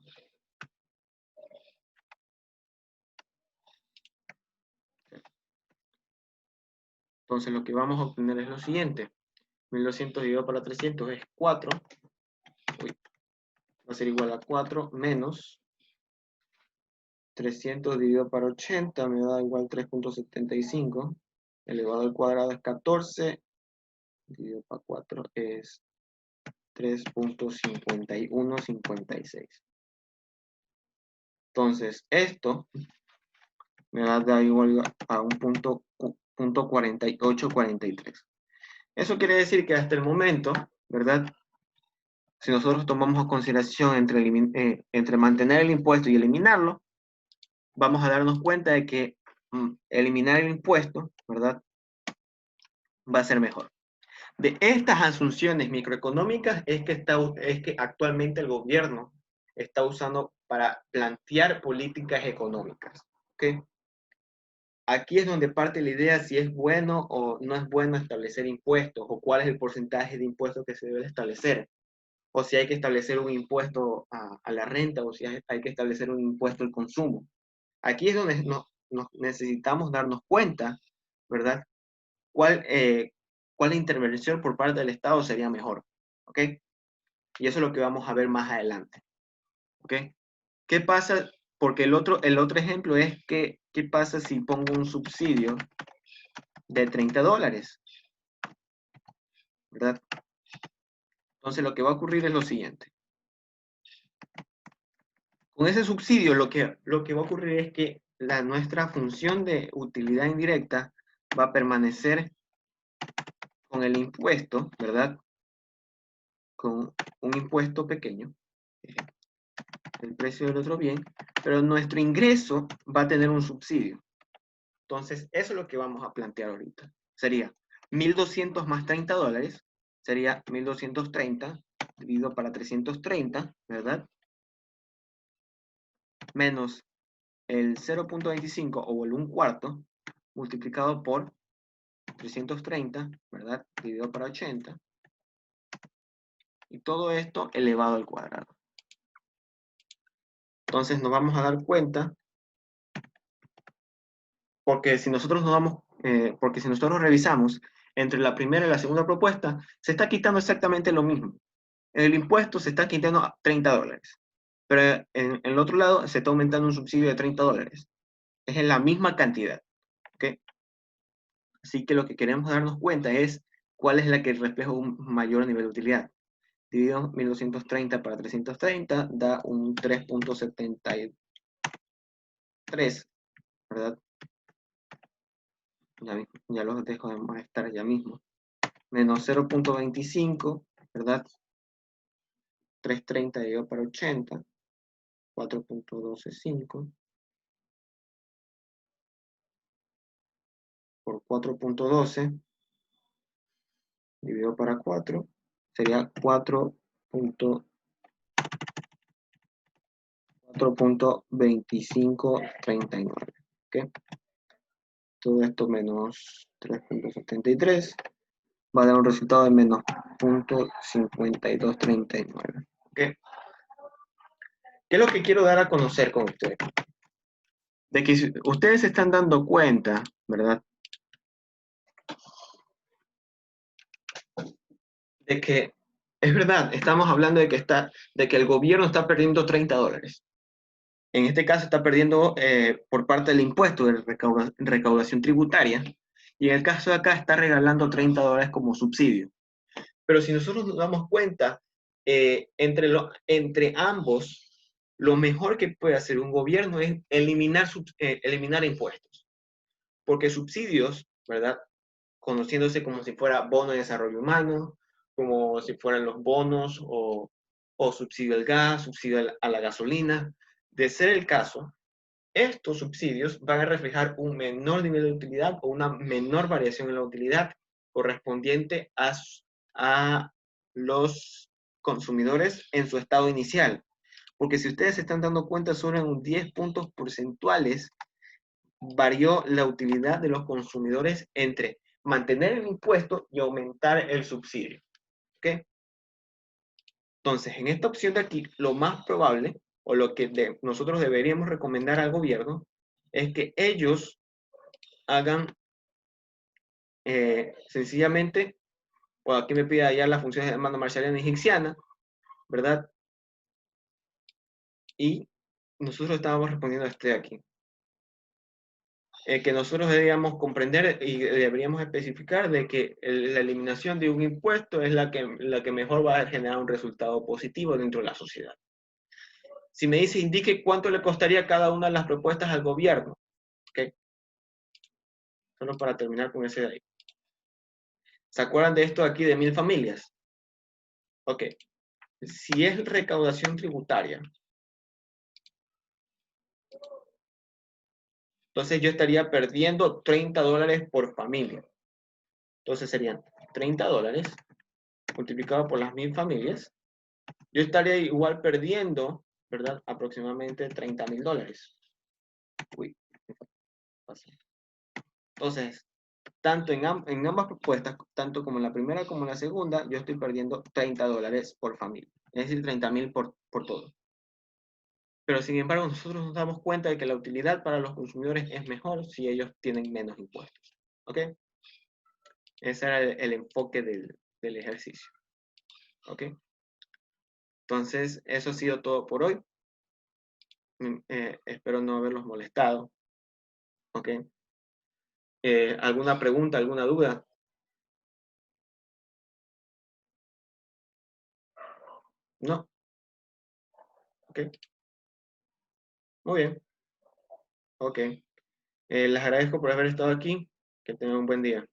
Entonces lo que vamos a obtener es lo siguiente. 1200 dividido para 300 es 4. Uy, va a ser igual a 4 menos 300 dividido para 80 me da igual 3.75. Elevado al cuadrado es 14. Dividido para 4 es 3.5156. Entonces esto me va a dar igual a un punto 4843. Eso quiere decir que hasta el momento, ¿verdad? Si nosotros tomamos a consideración entre mantener el impuesto y eliminarlo, vamos a darnos cuenta de que eliminar el impuesto, ¿verdad? Va a ser mejor. De estas asunciones microeconómicas es que actualmente el gobierno está usando para plantear políticas económicas. ¿Ok? Aquí es donde parte la idea si es bueno o no es bueno establecer impuestos, o cuál es el porcentaje de impuestos que se debe establecer, o si hay que establecer un impuesto a la renta, o si hay que establecer un impuesto al consumo. Aquí es donde nos necesitamos darnos cuenta, ¿verdad? ¿Cuál intervención por parte del Estado sería mejor? ¿Ok? Y eso es lo que vamos a ver más adelante. ¿Ok? ¿Qué pasa? Porque el otro ejemplo es que, ¿qué pasa si pongo un subsidio de $30? ¿Verdad? Entonces lo que va a ocurrir es lo siguiente. Con ese subsidio lo que va a ocurrir es que nuestra función de utilidad indirecta va a permanecer con el impuesto, ¿verdad? Con un impuesto pequeño, el precio del otro bien, pero nuestro ingreso va a tener un subsidio. Entonces, eso es lo que vamos a plantear ahorita. Sería 1.200 más $30, sería 1.230 dividido para 330, ¿verdad? Menos el 0.25 o el 1/4 multiplicado por 330, ¿verdad? Dividido para 80. Y todo esto elevado al cuadrado. Entonces nos vamos a dar cuenta, porque si nosotros revisamos entre la primera y la segunda propuesta, se está quitando exactamente lo mismo. El impuesto se está quitando a $30, pero en el otro lado se está aumentando un subsidio de $30. Es en la misma cantidad. ¿Ok? Así que lo que queremos darnos cuenta es cuál es la que refleja un mayor nivel de utilidad. Dividido 1.230 para 330 da un 3.73, ¿verdad? Ya los dejo de molestar ya mismo. Menos 0.25, ¿verdad? 330 dividido para 80, 4.125 por 4.12 dividido para 4 sería 4.2539. ¿Ok? Todo esto menos 3.73 va a dar un resultado de menos 0.5239. ¿Ok? ¿Qué es lo que quiero dar a conocer con ustedes? De que si ustedes se están dando cuenta, ¿verdad? De que es verdad, estamos hablando de que el gobierno está perdiendo $30. En este caso está perdiendo por parte del impuesto de recaudación tributaria, Y en el caso de acá está regalando $30 como subsidio. Pero si nosotros nos damos cuenta, entre ambos, lo mejor que puede hacer un gobierno es eliminar impuestos. Porque subsidios, ¿verdad? Conociéndose como si fuera bono de desarrollo humano, como si fueran los bonos o subsidio al gas, subsidio a la gasolina. De ser el caso, estos subsidios van a reflejar un menor nivel de utilidad o una menor variación en la utilidad correspondiente a los consumidores en su estado inicial. Porque si ustedes se están dando cuenta, solo en un 10 puntos porcentuales varió la utilidad de los consumidores entre mantener el impuesto y aumentar el subsidio. ¿Ok? Entonces, en esta opción de aquí, lo más probable, o lo que nosotros deberíamos recomendar al gobierno, es que ellos hagan sencillamente, o aquí me pide allá las funciones de demanda marshaliana egipciana, ¿verdad? Y nosotros estábamos respondiendo a este de aquí. Que nosotros deberíamos comprender y deberíamos especificar de que la eliminación de un impuesto es la que mejor va a generar un resultado positivo dentro de la sociedad. Si me dice, indique cuánto le costaría cada una de las propuestas al gobierno, ¿ok? Solo para terminar con ese de ahí. ¿Se acuerdan de esto aquí de 1000 familias? Ok. Si es recaudación tributaria, entonces yo estaría perdiendo $30 por familia. Entonces serían $30 multiplicado por las 1000 familias. Yo estaría igual perdiendo, ¿verdad? Aproximadamente $30,000. Uy, entonces, tanto en ambas propuestas, tanto como en la primera como en la segunda, yo estoy perdiendo $30 por familia. Es decir, 30,000 por todo. Pero sin embargo, nosotros nos damos cuenta de que la utilidad para los consumidores es mejor si ellos tienen menos impuestos. ¿Ok? Ese era el enfoque del ejercicio. ¿Ok? Entonces, eso ha sido todo por hoy. Espero no haberlos molestado. ¿Ok? ¿Alguna pregunta, alguna duda? No. ¿Ok? Muy bien. Ok. Les agradezco por haber estado aquí. Que tengan un buen día.